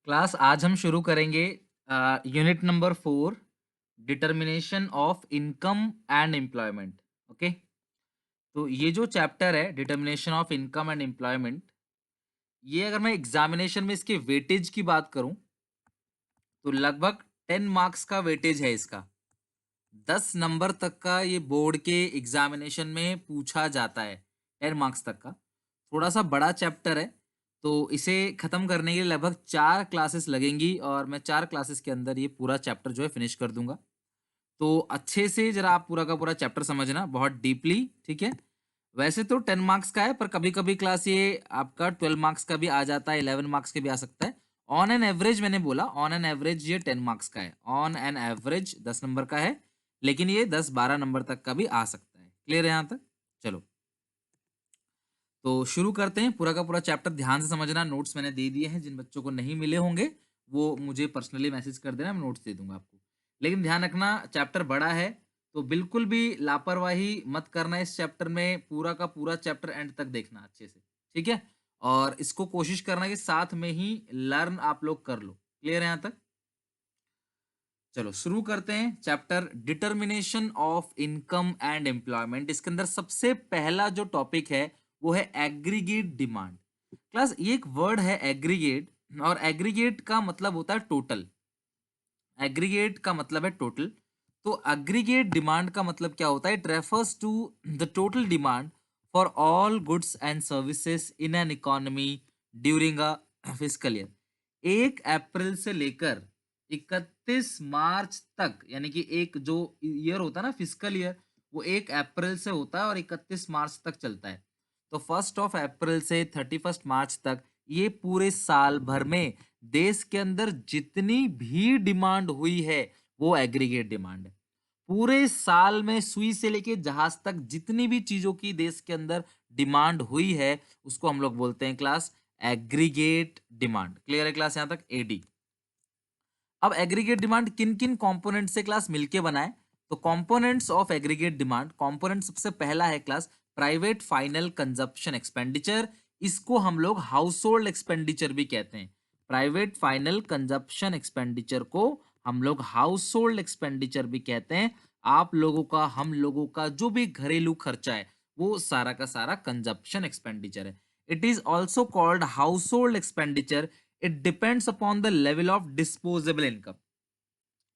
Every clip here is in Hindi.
क्लास आज हम शुरू करेंगे unit number 4 determination of income and employment. Okay, तो ये जो चैप्टर है determination of income and employment, ये अगर मैं एग्जामिनेशन में इसके वेटेज की बात करूं तो लगभग 10 मार्क्स का वेटेज है इसका। 10 नंबर तक का ये बोर्ड के एग्जामिनेशन में पूछा जाता है, 10 मार्क्स तक का। थोड़ा सा बड़ा चैप्टर है, तो इसे खत्म करने के लिए लगभग 4 क्लासेस लगेंगी और मैं 4 क्लासेस के अंदर ये पूरा चैप्टर जो है फिनिश कर दूंगा। तो अच्छे से जरा आप पूरा का पूरा चैप्टर समझना बहुत डीपली, ठीक है। वैसे तो 10 मार्क्स का है, पर कभी कभी क्लास ये आपका 12 मार्क्स का भी आ जाता है, 11 मार्क्स के भी आ सकता है। ऑन एन एवरेज मैंने बोला, ऑन एन एवरेज ये 10 मार्क्स का है, ऑन एन एवरेज 10 नंबर का है, लेकिन ये 10-12 नंबर तक का भी आ सकता है। क्लियर है यहाँ तक? चलो, तो शुरू करते हैं। पूरा का पूरा चैप्टर ध्यान से समझना, नोट्स मैंने दे दिए हैं। जिन बच्चों को नहीं मिले होंगे वो मुझे पर्सनली मैसेज कर देना, मैं नोट्स दे दूंगा आपको। लेकिन ध्यान रखना, चैप्टर बड़ा है, तो बिल्कुल भी लापरवाही मत करना इस चैप्टर में। पूरा का पूरा चैप्टर एंड तक देखना अच्छे से, ठीक है। और इसको कोशिश करना कि साथ में ही लर्न आप लोग कर लो। क्लियर है यहाँ तक? चलो शुरू करते हैं chapter determination of income and employment. इसके अंदर सबसे पहला जो टॉपिक है वो है एग्रीगेट डिमांड। क्लास, ये एक वर्ड है एग्रीगेट, और एग्रीगेट का मतलब होता है टोटल। एग्रीगेट का मतलब है टोटल। तो एग्रीगेट डिमांड का मतलब क्या होता है? It refers to the total demand for all goods and services in an economy during a fiscal year. 1 अप्रैल से लेकर 31 मार्च तक, यानी कि एक जो ईयर होता है ना फिस्कल ईयर, वो 1 अप्रैल से होता है और 31 मार्च तक चलता है। तो 1 अप्रैल से 31 मार्च तक ये पूरे साल भर में देश के अंदर जितनी भी डिमांड हुई है वो एग्रीगेट डिमांड है। पूरे साल में सुई से लेके जहाज तक जितनी भी चीजों की देश के अंदर डिमांड हुई है उसको हम लोग बोलते हैं क्लास एग्रीगेट डिमांड। क्लियर है क्लास यहां तक? एडी। अब एग्रीगेट डिमांड किन किन कंपोनेंट से क्लास मिलके बनाए? तो components of aggregate demand, component सबसे पहला है class private final consumption expenditure. इसको हम लोग हाउस होल्ड एक्सपेंडिचर भी कहते हैं। प्राइवेट फाइनल कंजप्शन एक्सपेंडिचर को हम लोग हाउस होल्ड एक्सपेंडिचर भी कहते हैं। आप लोगों का, हम लोगों का जो भी घरेलू खर्चा है वो सारा का सारा कंजप्शन एक्सपेंडिचर है। It is also called house hold expenditure. It depends upon the level of disposable income.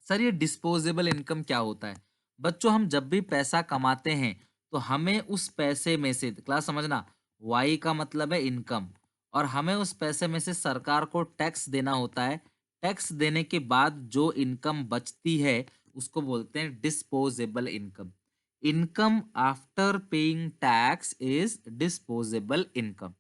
Sir, ये डिस्पोजेबल इनकम क्या होता है? बच्चों, हम जब भी पैसा कमाते हैं तो हमें उस पैसे में से, क्लास समझना, वाई का मतलब है इनकम, और हमें उस पैसे में से सरकार को टैक्स देना होता है। टैक्स देने के बाद जो इनकम बचती है उसको बोलते हैं disposable income. Income after paying tax is disposable income.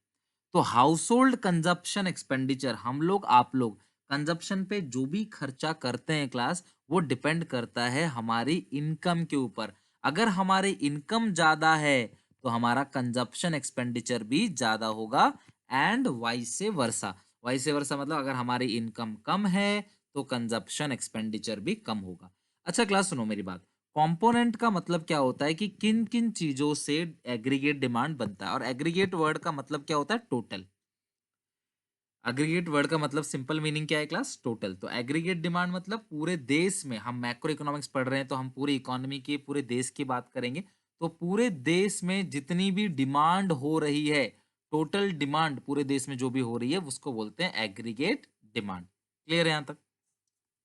तो हाउस होल्ड कंजप्शन एक्सपेंडिचर, हम लोग, आप लोग कंजप्शन पे जो भी खर्चा करते हैं क्लास, वो डिपेंड करता है हमारी इनकम के ऊपर। अगर हमारी इनकम ज्यादा है तो हमारा कंजप्शन एक्सपेंडिचर भी ज्यादा होगा, एंड वाइस से वर्सा मतलब अगर हमारी इनकम कम है तो कंजप्शन एक्सपेंडिचर भी कम होगा। अच्छा क्लास, सुनो मेरी बात। कंपोनेंट का मतलब क्या होता है कि किन किन चीजों से एग्रीगेट डिमांड बनता है, और एग्रीगेट वर्ड का मतलब क्या होता है? टोटल। एग्रीगेट वर्ड का मतलब सिंपल मीनिंग क्या है क्लास? टोटल। तो एग्रीगेट डिमांड मतलब पूरे देश में, हम मैक्रो इकोनॉमिक्स पढ़ रहे हैं तो हम पूरी इकोनॉमी की, पूरे देश की बात करेंगे। तो पूरे देश में जितनी भी डिमांड हो रही है, टोटल डिमांड पूरे देश में जो भी हो रही है उसको बोलते हैं एग्रीगेट डिमांड। क्लियर है यहाँ तक?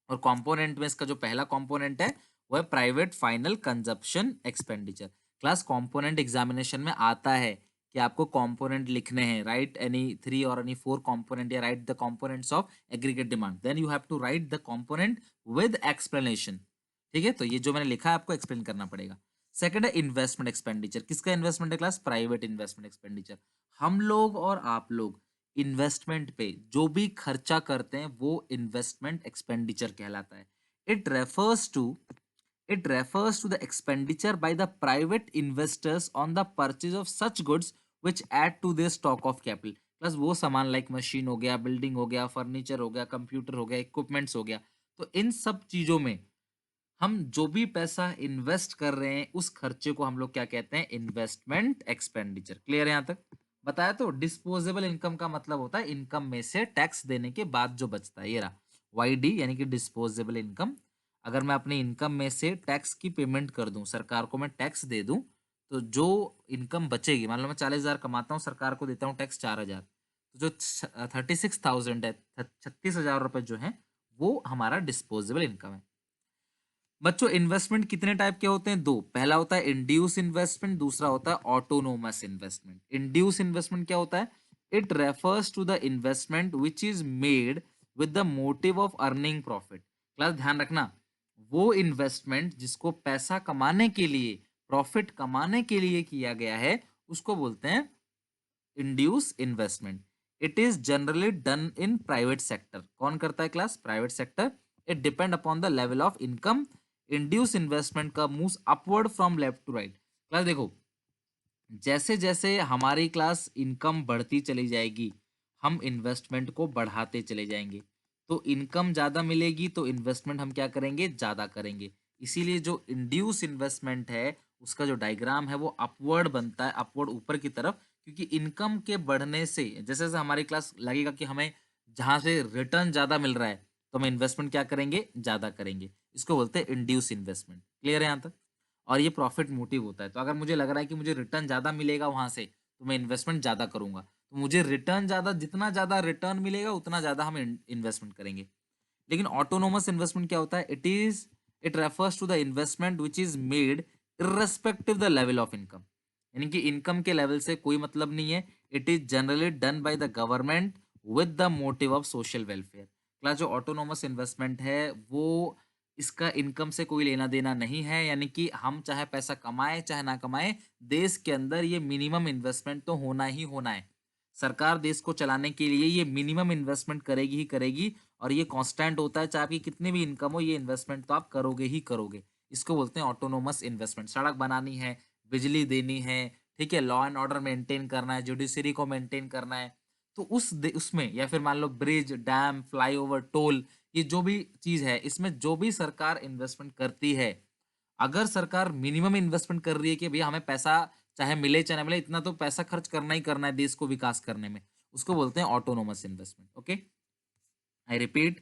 और कंपोनेंट में इसका जो पहला कंपोनेंट है वो है private final consumption expenditure. Class, component examination में आता है कि आपको कंपोनेंट लिखने हैं, राइट एनी 3 और एनी 4 कंपोनेंट, या write the components of aggregate demand, then you have to write the component with explanation. ठीक है, तो ये जो मैंने लिखा है आपको एक्सप्लेन करना पड़ेगा। सेकंड है इन्वेस्टमेंट एक्सपेंडिचर। किसका इन्वेस्टमेंट है क्लास? Private investment expenditure. हम लोग और आप लोग इन्वेस्टमेंट पे जो भी खर्चा करते हैं वो इन्वेस्टमेंट एक्सपेंडिचर कहलाता है। It refers to it refers to the expenditure by the private investors on the purchase of such goods which add to their stock of capital। Plus वो सामान लाइक मशीन हो गया, बिल्डिंग हो गया, फर्नीचर हो गया, कंप्यूटर हो गया, इक्विपमेंट्स हो गया। तो इन सब चीजों में हम जो भी पैसा इन्वेस्ट कर रहे हैं उस खर्चे को हम लोग क्या कहते हैं? Investment expenditure. क्लियर है यहाँ तक? बताया तो, डिस्पोजेबल इनकम का मतलब होता है इनकम में से टैक्स देने के बाद जो बचता है, ये रहा वाईडी यानी कि डिस्पोजेबल इनकम। अगर मैं अपनी इनकम में से टैक्स की पेमेंट कर दूं, सरकार को मैं टैक्स दे दूं, तो जो इनकम बचेगी, मान लो मैं 40,000 कमाता हूँ, सरकार को देता हूँ टैक्स 4,000, तो जो 36,000 है, 36,000 रुपए जो है, वो हमारा डिस्पोजेबल इनकम है। बच्चों इन्वेस्टमेंट कितने टाइप के होते हैं? दो। पहला होता है इंड्यूस इन्वेस्टमेंट, दूसरा होता है ऑटोनोमस इन्वेस्टमेंट। इंड्यूस इन्वेस्टमेंट क्या होता है? It refers to the investment which is made with the motive of earning profit. Class ध्यान रखना, वो इन्वेस्टमेंट जिसको पैसा कमाने के लिए, प्रॉफिट कमाने के लिए किया गया है, उसको बोलते हैं induce investment. It is generally done in private sector. कौन करता है class? Private sector. It depend upon the level of income. Induce investment का moves upward from left to right. Class देखो, जैसे जैसे हमारी क्लास इनकम बढ़ती चली जाएगी, हम इन्वेस्टमेंट को बढ़ाते चले जाएंगे। तो इनकम ज्यादा मिलेगी तो इन्वेस्टमेंट हम क्या करेंगे? ज्यादा करेंगे। इसीलिए जो इंड्यूस इन्वेस्टमेंट है, उसका जो डायग्राम है वो अपवर्ड बनता है, अपवर्ड ऊपर की तरफ। क्योंकि इनकम के बढ़ने से जैसे जैसे हमारी क्लास लगेगा कि हमें जहां से रिटर्न ज्यादा मिल रहा है, तो हम इन्वेस्टमेंट क्या करेंगे? ज्यादा करेंगे। इसको बोलते हैं इंड्यूस इन्वेस्टमेंट। क्लियर है यहाँ तक? और ये प्रॉफिट मोटिव होता है। तो अगर मुझे लग रहा है कि मुझे रिटर्न ज्यादा मिलेगा वहां से, तो मैं इन्वेस्टमेंट ज्यादा करूंगा। तो मुझे रिटर्न ज्यादा, जितना ज्यादा रिटर्न मिलेगा उतना ज्यादा हम इन्वेस्टमेंट करेंगे। लेकिन ऑटोनोमस इन्वेस्टमेंट क्या होता है? It refers to the investment which is made irrespective the level of income. यानी कि इनकम के लेवल से कोई मतलब नहीं है। It is generally done by the government with the motive of social welfare. Class जो ऑटोनोमस इन्वेस्टमेंट है वो, इसका इनकम से कोई लेना देना नहीं है। यानी कि हम चाहे पैसा कमाए चाहे ना कमाए, देश के अंदर ये मिनिमम इन्वेस्टमेंट तो होना ही होना है। सरकार देश को चलाने के लिए ये मिनिमम इन्वेस्टमेंट करेगी ही करेगी। और ये कांस्टेंट होता है, चाहे आपकी कितनी भी इनकम हो, ये इन्वेस्टमेंट तो आप करोगे ही करोगे। इसको बोलते हैं ऑटोनोमस इन्वेस्टमेंट। सड़क बनानी है, बिजली देनी है, ठीक है, लॉ एंड ऑर्डर मेंटेन करना है, जुडिशरी को मेंटेन करना है, तो उसमें, या फिर मान लो ब्रिज, डैम, फ्लाईओवर, टोल, ये जो भी चीज है, इसमें जो भी सरकार इन्वेस्टमेंट करती है, अगर सरकार मिनिमम इन्वेस्टमेंट कर रही है कि भैया हमें पैसा चाहे मिले चाहे ना मिले, इतना तो पैसा खर्च करना ही करना है देश को विकास करने में, उसको बोलते हैं autonomous investment. Okay, I repeat,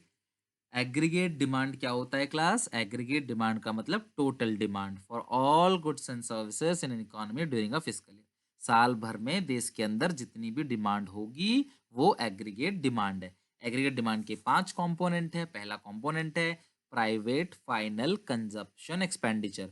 aggregate demand क्या होता है क्लास? एग्रीगेट डिमांड का मतलब total demand for all goods and services in an economy during a fiscal year. साल भर में देश के अंदर जितनी भी डिमांड होगी, वो एग्रीगेट डिमांड है। एग्रीगेट डिमांड के 5 कंपोनेंट है। पहला कंपोनेंट है प्राइवेट फाइनल कंजप्शन एक्सपेंडिचर।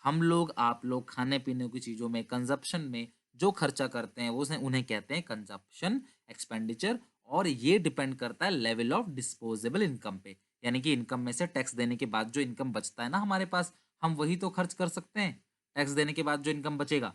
हम लोग, आप लोग खाने पीने की चीजों में, कंजप्शन में जो खर्चा करते हैं वो उन्हें कहते हैं कंजप्शन एक्सपेंडिचर। और ये डिपेंड करता है लेवल ऑफ डिस्पोजेबल इनकम पे। यानी कि इनकम में से टैक्स देने के बाद जो इनकम बचता है ना हमारे पास, हम वही तो खर्च कर सकते हैं। टैक्स देने के बाद जो इनकम बचेगा,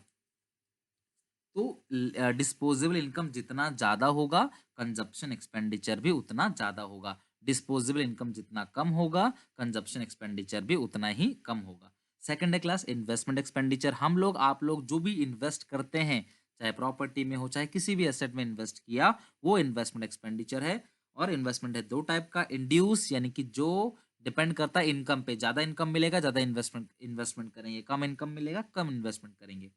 तो डिस्पोजेबल इनकम जितना ज्यादा होगा, कंजप्शन एक्सपेंडिचर भी उतना ज्यादा होगा। डिस्पोजेबल इनकम जितना कम होगा, कंजप्शन एक्सपेंडिचर भी उतना ही कम होगा। सेकंड है क्लास इन्वेस्टमेंट एक्सपेंडिचर। हम लोग, आप लोग जो भी इन्वेस्ट करते हैं, चाहे प्रॉपर्टी में हो चाहे किसी भी एसेट में इन्वेस्ट किया, वो इन्वेस्टमेंट एक्सपेंडिचर है। और इन्वेस्टमेंट है दो टाइप का, इंड्यूस यानी कि जो डिपेंड करता है इनकम पे, ज्यादा इनकम मिलेगा ज्यादा इन्वेस्टमेंट इन्वेस्टमेंट करेंगे, कम इनकम मिलेगा कम इन्वेस्टमेंट करेंगे।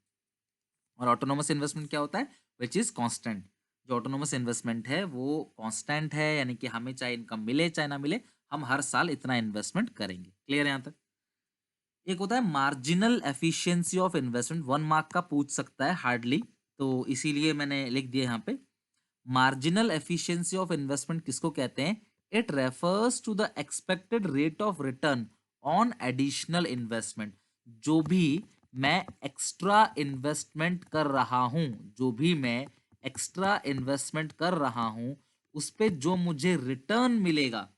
और ऑटोनोमस इन्वेस्टमेंट क्या होता है? Which is constant. जो ऑटोनोमस इन्वेस्टमेंट है वो कांस्टेंट है, यानी कि हमें चाहे इनकम मिले चाहे ना मिले, हम हर साल इतना इन्वेस्टमेंट करेंगे। क्लियर है यहाँ तक? एक होता है marginal efficiency of investment. 1 mark का पूछ सकता है हार्डली, तो इसीलिए मैंने लिख दिया यहाँ पे। मार्जिनल एफिशिएंसी ऑफ इन्वेस्टमेंट किसको कहते हैं? It refers to the expected rate of return on additional investment. जो भी मैं एक्स्ट्रा इन्वेस्टमेंट कर रहा हूं, जो भी मैं एक्स्ट्रा इन्वेस्टमेंट कर रहा हूं, उस पे जो मुझे रिटर्न मिलेगा,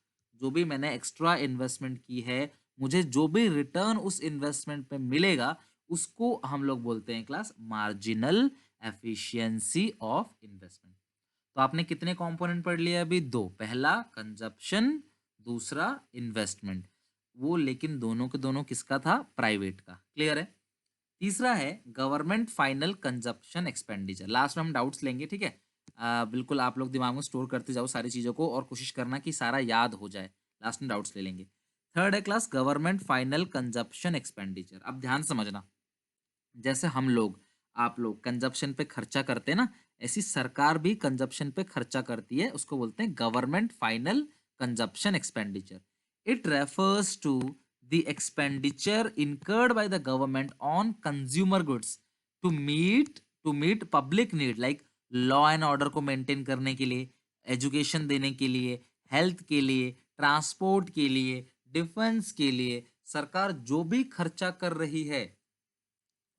जो भी मैंने एक्स्ट्रा इन्वेस्टमेंट की है, मुझे जो भी रिटर्न उस इन्वेस्टमेंट पे मिलेगा, उसको हम लोग बोलते हैं class marginal efficiency of investment. तो आपने कितने कंपोनेंट पढ़ लिए अभी? दो। पहला कंजप्शन, दूसरा इन्वेस्टमेंट। वो लेकिन दोनों के दोनों किसका था? प्राइवेट का। क्लियर है? तीसरा है government final consumption expenditure. Last में हम डाउट्स लेंगे, ठीक है? बिल्कुल आप लोग दिमाग में स्टोर करते जाओ सारी चीजों को और कोशिश करना कि सारा याद हो जाए। लास्ट में डाउट्स ले लेंगे। थर्ड है class government final consumption expenditure. अब ध्यान समझना, जैसे हम लोग, आप लोग कंजप्शन पे खर्चा करते हैं ना, ऐसी सरकार भी कंजप्शन पे खर्चा करती है, उसको बोलते हैं government final consumption expenditure. It refers to the expenditure incurred by the government on consumer goods to meet public need, like law and order को मेंटेन करने के लिए, एजुकेशन देने के लिए, हेल्थ के लिए, ट्रांसपोर्ट के लिए, डिफेंस के लिए सरकार जो भी खर्चा कर रही है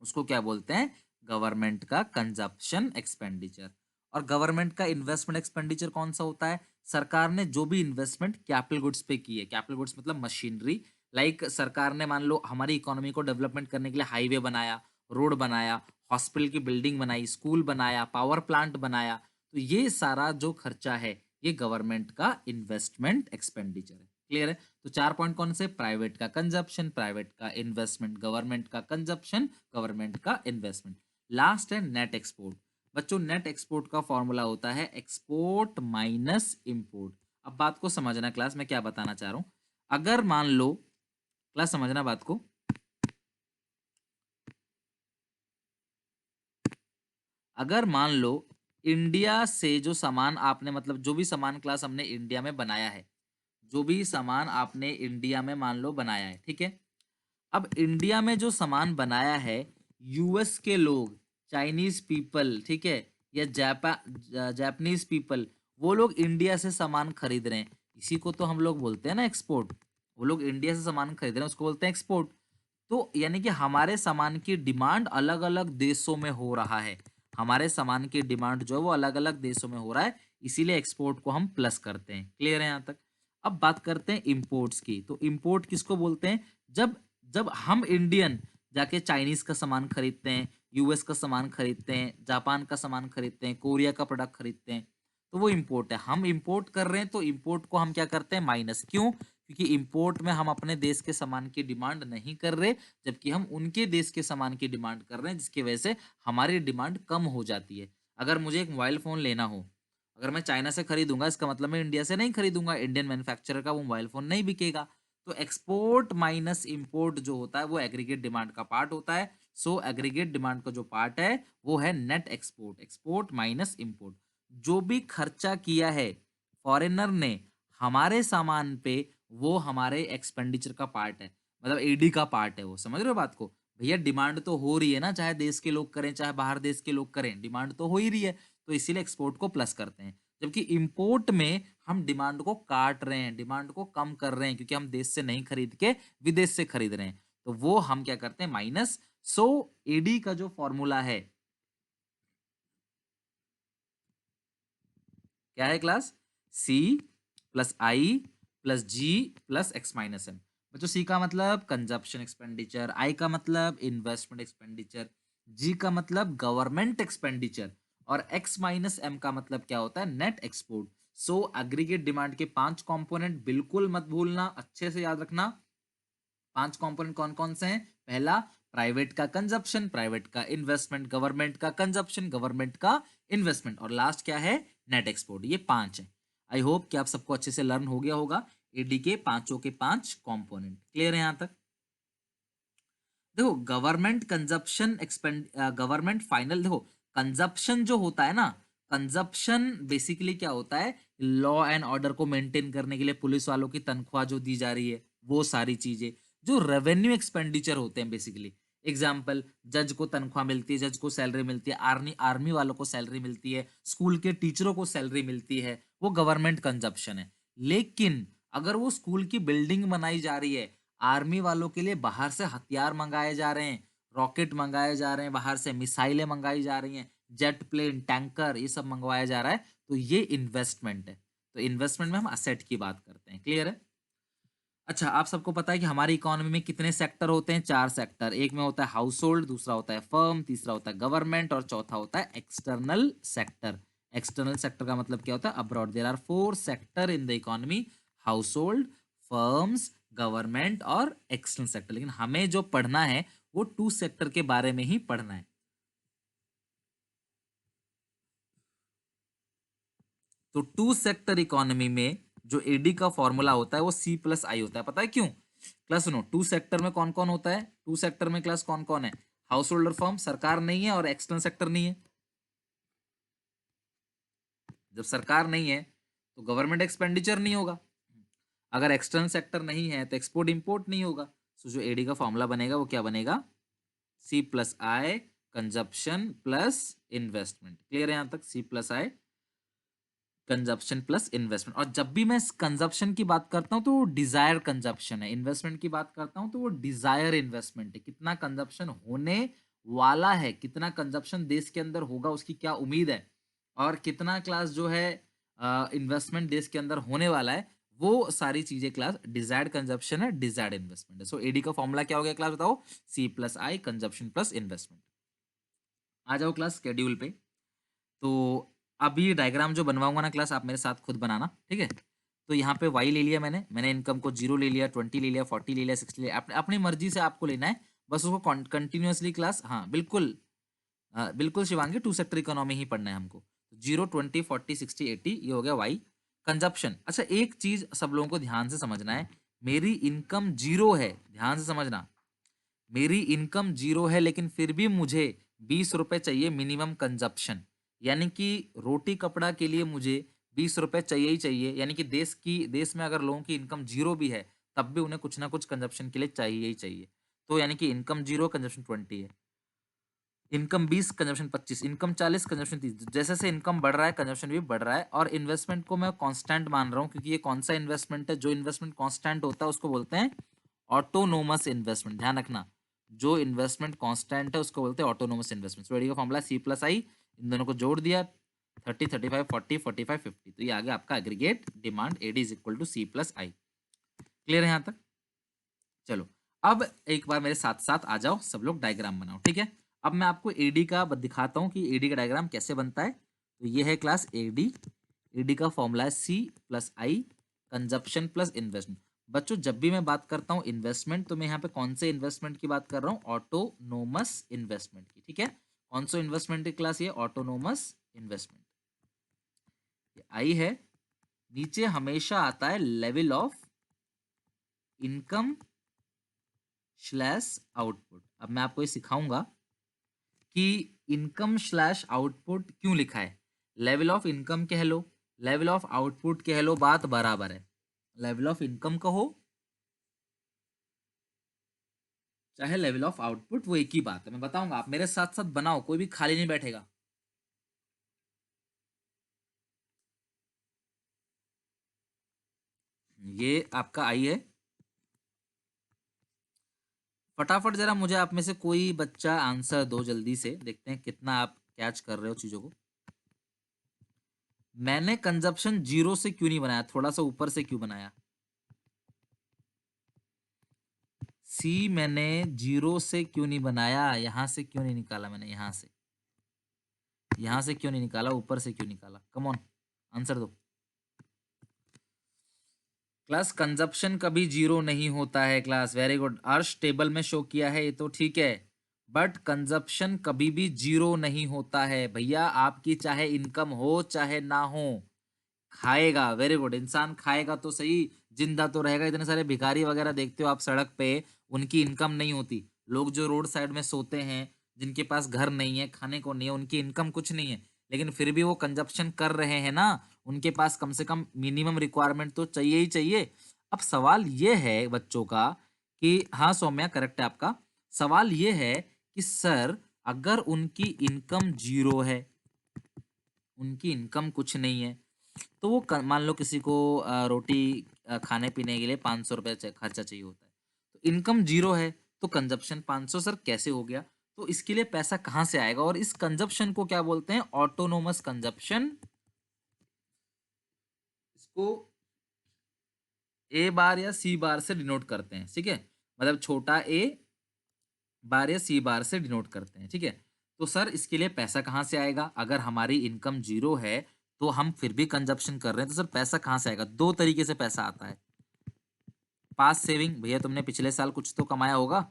उसको क्या बोलते हैं? गवर्नमेंट का कंजप्शन एक्सपेंडिचर। और गवर्नमेंट का इन्वेस्टमेंट एक्सपेंडिचर कौन सा होता है? सरकार ने जो भी इन्वेस्टमेंट कैपिटल गुड्स पे की है, कैपिटल गुड्स मतलब मशीनरी, लाइक सरकार ने मान लो हमारी इकोनॉमी को डेवलपमेंट करने के लिए हाईवे बनाया, रोड बनाया, हॉस्पिटल की बिल्डिंग बनाई, स्कूल बनाया, पावर प्लांट बनाया, तो ये सारा जो खर्चा है ये गवर्नमेंट का इन्वेस्टमेंट एक्सपेंडिचर है। क्लियर है? तो 4 पॉइंट कौन से? प्राइवेट का कंजप्शन, प्राइवेट का इन्वेस्टमेंट, गवर्नमेंट का कंजप्शन, गवर्नमेंट का इन्वेस्टमेंट। लास्ट है नेट एक्सपोर्ट। बच्चों नेट एक्सपोर्ट का फॉर्मूला होता है एक्सपोर्ट माइनस इंपोर्ट। अब बात को समझना क्लास, मैं क्या बताना चाह रहा हूं। अगर मान लो क्लास, समझना बात को, अगर मान लो इंडिया से जो सामान आपने, मतलब जो भी सामान क्लास हमने इंडिया में बनाया है, जो भी सामान आपने इंडिया में मान लो बनाया है, ठीक है। अब इंडिया में जो सामान बनाया है, यूएस के लोग, चाइनीज पीपल, ठीक है, या जापानीज पीपल, वो लोग इंडिया से सामान खरीद रहे हैं, इसी को तो हम लोग बोलते हैं ना एक्सपोर्ट। वो लोग इंडिया से सामान खरीद रहे हैं, उसको बोलते हैं एक्सपोर्ट। तो यानी कि हमारे सामान की डिमांड अलग अलग देशों में हो रहा है, हमारे सामान की डिमांड जो है वो अलग अलग देशों में हो रहा है, इसीलिए एक्सपोर्ट को हम प्लस करते हैं। क्लियर है यहाँ तक? अब बात करते हैं इंपोर्ट्स की। तो इंपोर्ट किसको बोलते हैं? जब जब हम इंडियन जाके चाइनीज का सामान खरीदते हैं, यूएस का सामान खरीदते हैं, जापान का सामान खरीदते हैं, कोरिया का प्रोडक्ट खरीदते हैं, तो वो इंपोर्ट है। हम इंपोर्ट कर रहे हैं तो इंपोर्ट को हम क्या करते हैं? माइनस। क्यों? क्योंकि इंपोर्ट में हम अपने देश के सामान की डिमांड नहीं कर रहे, जबकि हम उनके देश के सामान की डिमांड कर रहे हैं, जिसकी वजह से हमारी डिमांड कम हो जाती है। अगर मुझे एक मोबाइल फोन लेना हो, अगर मैं चाइना से खरीदूंगा, इसका मतलब मैं इंडिया से नहीं खरीदूंगा, इंडियन मैन्युफैक्चरर का वो मोबाइल फोन नहीं बिकेगा। तो एक्सपोर्ट माइनस इंपोर्ट जो होता है वो एग्रीगेट डिमांड का पार्ट होता है। सो एग्रीगेट डिमांड का जो पार्ट है वो है net export, export minus import. जो भी खर्चा किया है फॉरेनर ने हमारे सामान पे, वो हमारे एक्सपेंडिचर का पार्ट है, मतलब एडी का पार्ट है वो। समझ रहे हो बात को? भैया डिमांड तो हो रही है ना, चाहे देश के लोग करें चाहे बाहर देश के लोग करें, डिमांड तो हो ही रही है, तो इसीलिए एक्सपोर्ट को प्लस करते हैं। जबकि इंपोर्ट में हम डिमांड को काट रहे हैं, डिमांड को कम कर रहे हैं, क्योंकि हम देश से नहीं खरीद के विदेश से खरीद रहे हैं, तो वो हम क्या करते हैं? माइनस। सो एडी का जो फॉर्मूला है क्या है क्लास? सी प्लस आई प्लस जी प्लस एक्स माइनस एम। बच्चों सी का मतलब कंजप्शन एक्सपेंडिचर, आई का मतलब इन्वेस्टमेंट एक्सपेंडिचर, जी का मतलब गवर्नमेंट एक्सपेंडिचर, और एक्स माइनस एम का मतलब क्या होता है? Net export. So aggregate demand के 5 कंपोनेंट बिल्कुल मत भूलना, अच्छे से याद रखना। 5 कंपोनेंट कौन कौन से हैं? पहला प्राइवेट का कंजप्शन, प्राइवेट का इन्वेस्टमेंट, गवर्नमेंट का कंजप्शन, गवर्नमेंट का इन्वेस्टमेंट, और लास्ट क्या है? Net export. ये 5 है। आई होप कि आप सबको अच्छे से लर्न हो गया होगा एडी के पांचों के 5 कंपोनेंट। क्लियर है यहां तक? देखो government consumption expand, government final, देखो कंजप्शन जो होता है ना, कंजप्शन बेसिकली क्या होता है? लॉ एंड ऑर्डर को मेंटेन करने के लिए पुलिस वालों की तनख्वाह जो दी जा रही है, वो सारी चीजें जो रेवेन्यू एक्सपेंडिचर होते हैं बेसिकली। एग्जाम्पल, जज को तनख्वाह मिलती है, जज को सैलरी मिलती है, आर्मी आर्मी वालों को सैलरी मिलती है, स्कूल के टीचरों को सैलरी मिलती है, वो गवर्नमेंट कंजप्शन है। लेकिन अगर वो स्कूल की बिल्डिंग बनाई जा रही है, आर्मी वालों के लिए बाहर से हथियार मंगाए जा रहे हैं, रॉकेट मंगाए जा रहे हैं, बाहर से मिसाइलें मंगाई जा रही हैं, जेट प्लेन, टैंकर, ये सब मंगवाया जा रहा है, तो ये इन्वेस्टमेंट है। तो इन्वेस्टमेंट में हम असेट की बात करते हैं। क्लियर है? अच्छा, आप सबको पता है कि हमारी इकोनॉमी में कितने सेक्टर होते हैं? 4 सेक्टर। एक में होता है हाउस होल्ड, दूसरा होता है फर्म, तीसरा होता है गवर्नमेंट, और चौथा होता है एक्सटर्नल सेक्टर। एक्सटर्नल सेक्टर का मतलब क्या होता है? Abroad. There are 4 sector in the economy: household, firms, government और एक्सटर्नल सेक्टर। लेकिन हमें जो पढ़ना है वो 2 सेक्टर के बारे में ही पढ़ना है। तो 2 सेक्टर इकोनॉमी में जो एडी का फॉर्मूला होता है वो सी प्लस आई होता है। पता है क्यों? क्लास सुनो, 2 सेक्टर में कौन कौन होता है? 2 सेक्टर में क्लास कौन कौन है? हाउस होल्डर फर्म, सरकार नहीं है, और एक्सटर्नल सेक्टर नहीं है। जब सरकार नहीं है तो गवर्नमेंट एक्सपेंडिचर नहीं होगा, अगर एक्सटर्नल सेक्टर नहीं है तो एक्सपोर्ट इंपोर्ट नहीं होगा। सो जो एडी का फॉर्मूला बनेगा वो क्या बनेगा, सी प्लस आई कंजप्शन प्लस इन्वेस्टमेंट। क्लियर है यहाँ तक, सी प्लस आई कंजप्शन प्लस इन्वेस्टमेंट। और जब भी मैं कंजप्शन की बात करता हूं तो वो डिजायर कंजप्शन है, इन्वेस्टमेंट की बात करता हूं तो वो डिजायर इन्वेस्टमेंट है, कितना कंजप्शन होने वाला है, कितना कंजप्शन देश के अंदर होगा उसकी क्या उम्मीद है, और कितना क्लास जो है इन्वेस्टमेंट देश के अंदर होने वाला है, वो सारी चीजें क्लास डिजायर्ड कंजप्शन है, डिजायर्ड इन्वेस्टमेंट है। सो एडी का फॉर्मूला क्या हो गया क्लास, बताओ, सी प्लस आई कंजप्शन प्लस इन्वेस्टमेंट। आ जाओ क्लास शेड्यूल पे। तो अभी डायग्राम जो बनवाऊंगा ना क्लास, आप मेरे साथ खुद बनाना, ठीक है। तो यहाँ पे वाई ले लिया मैंने इनकम को 0 ले लिया, 20 ले लिया, 40 ले लिया, 60 ले लिया, अपनी मर्जी से आपको लेना है, बस उसको कंटिन्यूअसली क्लास, हाँ बिल्कुल, बिल्कुल शिवांगी, टू सेक्टर इकोनॉमी ही पढ़ना है हमको। 0, 20, 40, 60, 80 ये हो गया वाई कंजप्शन। अच्छा एक चीज सब लोगों को ध्यान से समझना है, मेरी इनकम 0 है, ध्यान से समझना, मेरी इनकम 0 है लेकिन फिर भी मुझे 20 रुपए चाहिए मिनिमम कंजप्शन, यानी कि रोटी कपड़ा के लिए मुझे 20 रुपए चाहिए ही चाहिए, यानी कि देश में अगर लोगों की इनकम 0 भी है तब भी उन्हें कुछ ना कुछ कंजप्शन के लिए चाहिए ही चाहिए। तो यानी कि इनकम 0 कंजप्शन 20 है, इनकम 20 कंजप्शन 25, इनकम 40 कंजप्शन 30, जैसे जैसे इनकम बढ़ रहा है कंजप्शन भी बढ़ रहा है। और इन्वेस्टमेंट को मैं कांस्टेंट मान रहा हूँ, क्योंकि ये कौन सा इन्वेस्टमेंट है, जो इन्वेस्टमेंट कांस्टेंट होता है उसको बोलते हैं ऑटोनोमस इन्वेस्टमेंट, ध्यान रखना, जो इन्वेस्टमेंट कांस्टेंट है उसको बोलते हैं ऑटोनोमस इन्वेस्टमेंट। एडी का फॉर्मूला सी प्लस आई, इन दोनों को जोड़ दिया, 30, 35, 40, 45, 50, तो ये आ गया आपका aggregate demand, AD is equal to C plus I. Clear है यहाँ तक, चलो अब एक बार मेरे साथ साथ आ जाओ, सब लोग डायग्राम बनाओ, ठीक है। अब मैं आपको एडी का दिखाता हूँ कि एडी का डायग्राम कैसे बनता है। तो ये है क्लास एडी, एडी का फॉर्मूला है सी प्लस आई कंजप्शन प्लस इन्वेस्टमेंट। बच्चों जब भी मैं बात करता हूँ इन्वेस्टमेंट, तो मैं यहाँ पे कौन से इन्वेस्टमेंट की बात कर रहा हूँ, ऑटोनोमस इन्वेस्टमेंट की, ठीक है। कौन सा इन्वेस्टमेंट की क्लास, ये ऑटोनोमस इन्वेस्टमेंट, ये आई है। नीचे हमेशा आता है level of income slash output. अब मैं आपको ये सिखाऊंगा कि इनकम स्लैश आउटपुट क्यों लिखा है, लेवल ऑफ इनकम कह लो, लेवल ऑफ आउटपुट कह लो, बात बराबर है। लेवल ऑफ इनकम कहो चाहे लेवल ऑफ आउटपुट, वो एक ही बात है, मैं बताऊंगा, आप मेरे साथ साथ बनाओ, कोई भी खाली नहीं बैठेगा। ये आपका आई है, फटाफट जरा मुझे आप में से कोई बच्चा आंसर दो, जल्दी से देखते हैं कितना आप कैच कर रहे हो चीजों को। मैंने कंजप्शन 0 से क्यों नहीं बनाया, थोड़ा सा ऊपर से क्यों बनाया, सी मैंने 0 से क्यों नहीं बनाया, यहां से क्यों नहीं निकाला मैंने, यहां से क्यों नहीं निकाला, ऊपर से क्यों निकाला, कम ऑन आंसर दो। क्लास कंजप्शन कभी 0 नहीं होता है क्लास, वेरी गुड, अर्श टेबल में शो किया है ये तो ठीक है, बट कंजप्शन कभी भी 0 नहीं होता है भैया, आपकी चाहे इनकम हो चाहे ना हो, खाएगा, वेरी गुड, इंसान खाएगा तो सही, जिंदा तो रहेगा। इतने सारे भिखारी वगैरह देखते हो आप सड़क पे, उनकी इनकम नहीं होती, लोग जो रोड साइड में सोते हैं, जिनके पास घर नहीं है, खाने को नहीं है, उनकी इनकम कुछ नहीं है, लेकिन फिर भी वो कंजप्शन कर रहे हैं ना, उनके पास कम से कम मिनिमम रिक्वायरमेंट तो चाहिए ही चाहिए। अब सवाल ये है बच्चों का कि, हाँ सौम्या करेक्ट है आपका, सवाल ये है कि सर अगर उनकी इनकम 0 है, उनकी इनकम कुछ नहीं है, तो वो मान लो किसी को रोटी खाने पीने के लिए 500 रुपये खर्चा चाहिए होता है, तो इनकम 0 है, तो कंजप्शन 500 सर कैसे हो गया, तो इसके लिए पैसा कहाँ से आएगा, और इस कंजप्शन को क्या बोलते हैं, ऑटोनोमस कंजप्शन। इसको ए बार या सी बार से डिनोट करते हैं, ठीक है, मतलब छोटा ए बार या सी बार से डिनोट करते हैं, ठीक है। तो सर इसके लिए पैसा कहाँ से आएगा, अगर हमारी इनकम 0 है तो हम फिर भी कंजप्शन कर रहे हैं, तो सर पैसा कहाँ से आएगा, दो तरीके से पैसा आता है। पास सेविंग, भैया तुमने पिछले साल कुछ तो कमाया होगा,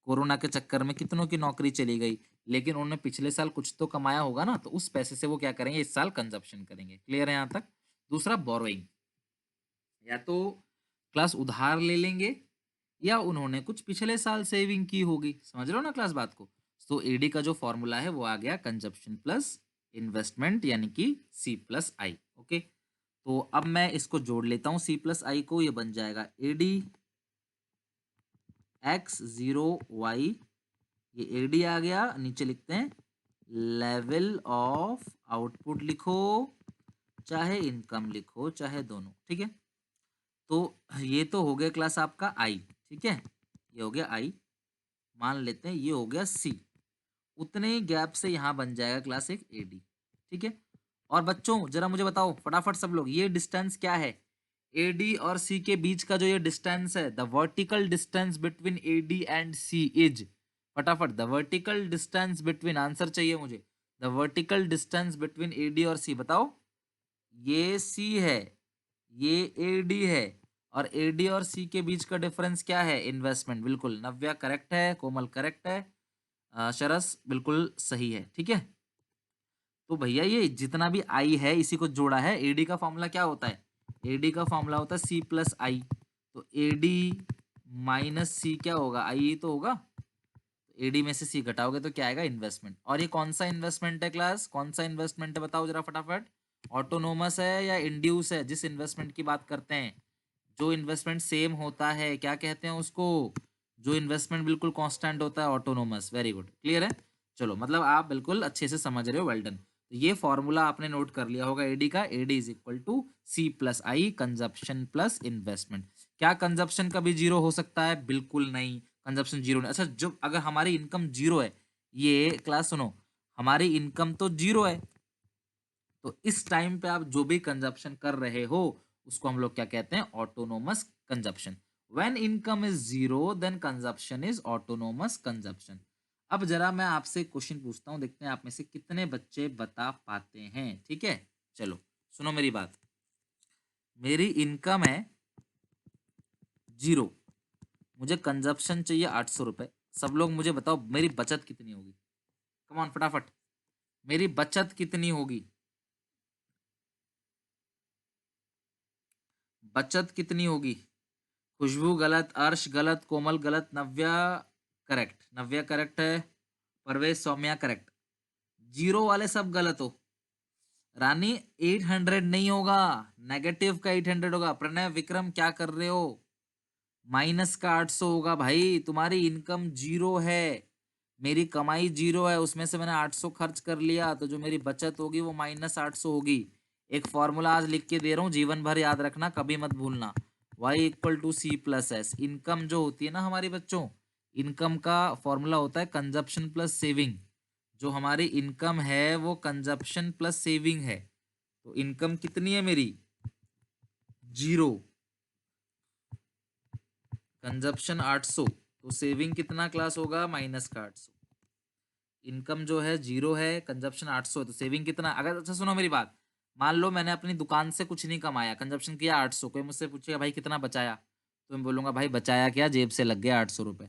कोरोना के चक्कर में कितनों की नौकरी चली गई, लेकिन उन्होंने पिछले साल कुछ तो कमाया होगा ना, तो उस पैसे से वो क्या करेंगे, इस साल कंजप्शन करेंगे। क्लियर है यहाँ तक। दूसरा बोरोइंग, या तो क्लास उधार ले लेंगे, या उन्होंने कुछ पिछले साल सेविंग की होगी, समझ रहे हो ना क्लास बात को। तो एडी का जो फॉर्मूला है वो आ गया कंजप्शन प्लस इन्वेस्टमेंट यानी कि C+I। ओके, तो अब मैं इसको जोड़ लेता हूँ C+I को, ये बन जाएगा AD X0Y, ये AD आ गया, नीचे लिखते हैं लेवल ऑफ आउटपुट लिखो, चाहे इनकम लिखो, चाहे दोनों, ठीक है। तो ये तो हो गया क्लास आपका आई, ठीक है, ये हो गया आई, मान लेते हैं ये हो गया सी, उतने ही गैप से यहाँ बन जाएगा क्लास एक एडी, ठीक है। और बच्चों जरा मुझे बताओ फटाफट सब लोग, ये डिस्टेंस क्या है एडी और सी के बीच का, जो ये डिस्टेंस है, the vertical distance between AD and C is, फटाफट the vertical distance between, answer चाहिए मुझे, the vertical distance between AD और सी, बताओ। ये सी है, ये एडी है, और एडी और सी के बीच का डिफरेंस क्या है, इन्वेस्टमेंट। बिल्कुल, नव्या करेक्ट है, कोमल करेक्ट है, शरस बिल्कुल सही है, ठीक है। तो भैया ये जितना भी आई है इसी को जोड़ा है, एडी का फॉर्मूला क्या होता है, एडी का फॉर्मूला होता है C+I, तो एडी माइनस सी क्या होगा, आई तो होगा, एडी में से सी घटाओगे तो क्या आएगा, इन्वेस्टमेंट। और ये कौन सा इन्वेस्टमेंट है क्लास, कौन सा इन्वेस्टमेंट है बताओ जरा फटाफट, ऑटोनोमस है या इंड्यूस है, जिस इन्वेस्टमेंट की बात करते हैं, जो इन्वेस्टमेंट सेम होता है क्या कहते हैं उसको, जो इन्वेस्टमेंट बिल्कुल कांस्टेंट होता है, ऑटोनोमस। वेरी गुड, क्लियर है, चलो मतलब आप बिल्कुल अच्छे से समझ रहे हो, वेल डन। तो ये फॉर्मूला आपने नोट कर लिया होगा एडी का, AD is equal to C+I, consumption plus investment. क्या कंजप्शन कभी जीरो हो सकता है, बिल्कुल नहीं, कंजप्शन जीरो नहीं। अच्छा, जो अगर हमारी इनकम जीरो है, ये क्लास सुनो, हमारी इनकम तो जीरो है, तो इस टाइम पे आप जो भी कंजप्शन कर रहे हो उसको हम लोग क्या कहते हैं, autonomous consumption. When income is zero then consumption is autonomous consumption. अब जरा मैं आपसे क्वेश्चन पूछता हूं, देखते हैं आप में से कितने बच्चे बता पाते हैं, ठीक है। चलो सुनो मेरी बात, मेरी इनकम है जीरो, मुझे कंजप्शन चाहिए 800 रुपए, सब लोग मुझे बताओ मेरी बचत कितनी होगी, कम ऑन फटाफट, मेरी बचत कितनी होगी, बचत कितनी होगी। खुशबू गलत, अर्श गलत, कोमल गलत, नव्या करेक्ट, नव्या करेक्ट है, परवेश सौम्या करेक्ट, जीरो वाले सब गलत हो। रानी 800 नहीं होगा, नेगेटिव का 800 होगा। प्रणय विक्रम क्या कर रहे हो, माइनस का 800 होगा भाई, तुम्हारी इनकम जीरो है, मेरी कमाई जीरो है, उसमें से मैंने 800 खर्च कर लिया, तो जो मेरी बचत होगी वो -800 होगी। एक फॉर्मूला आज लिख के दे रहा हूँ, जीवन भर याद रखना, कभी मत भूलना, Y=C+S। इनकम जो होती है ना हमारी बच्चों, इनकम का फॉर्मूला होता है कंजप्शन प्लस सेविंग, जो हमारी इनकम है वो कंजप्शन प्लस सेविंग है। तो इनकम कितनी है मेरी, जीरो, कंजप्शन 800, तो सेविंग कितना क्लास होगा, माइनस का 800। इनकम जो है जीरो है, कंजप्शन 800 है, तो सेविंग कितना, अगर अच्छा सुनो मेरी बात, मान लो मैंने अपनी दुकान से कुछ नहीं कमाया, कंजप्शन किया 800, कोई मुझसे पूछेगा भाई कितना बचाया, तो मैं बोलूंगा भाई बचाया क्या, जेब से लग गया 800 रुपये,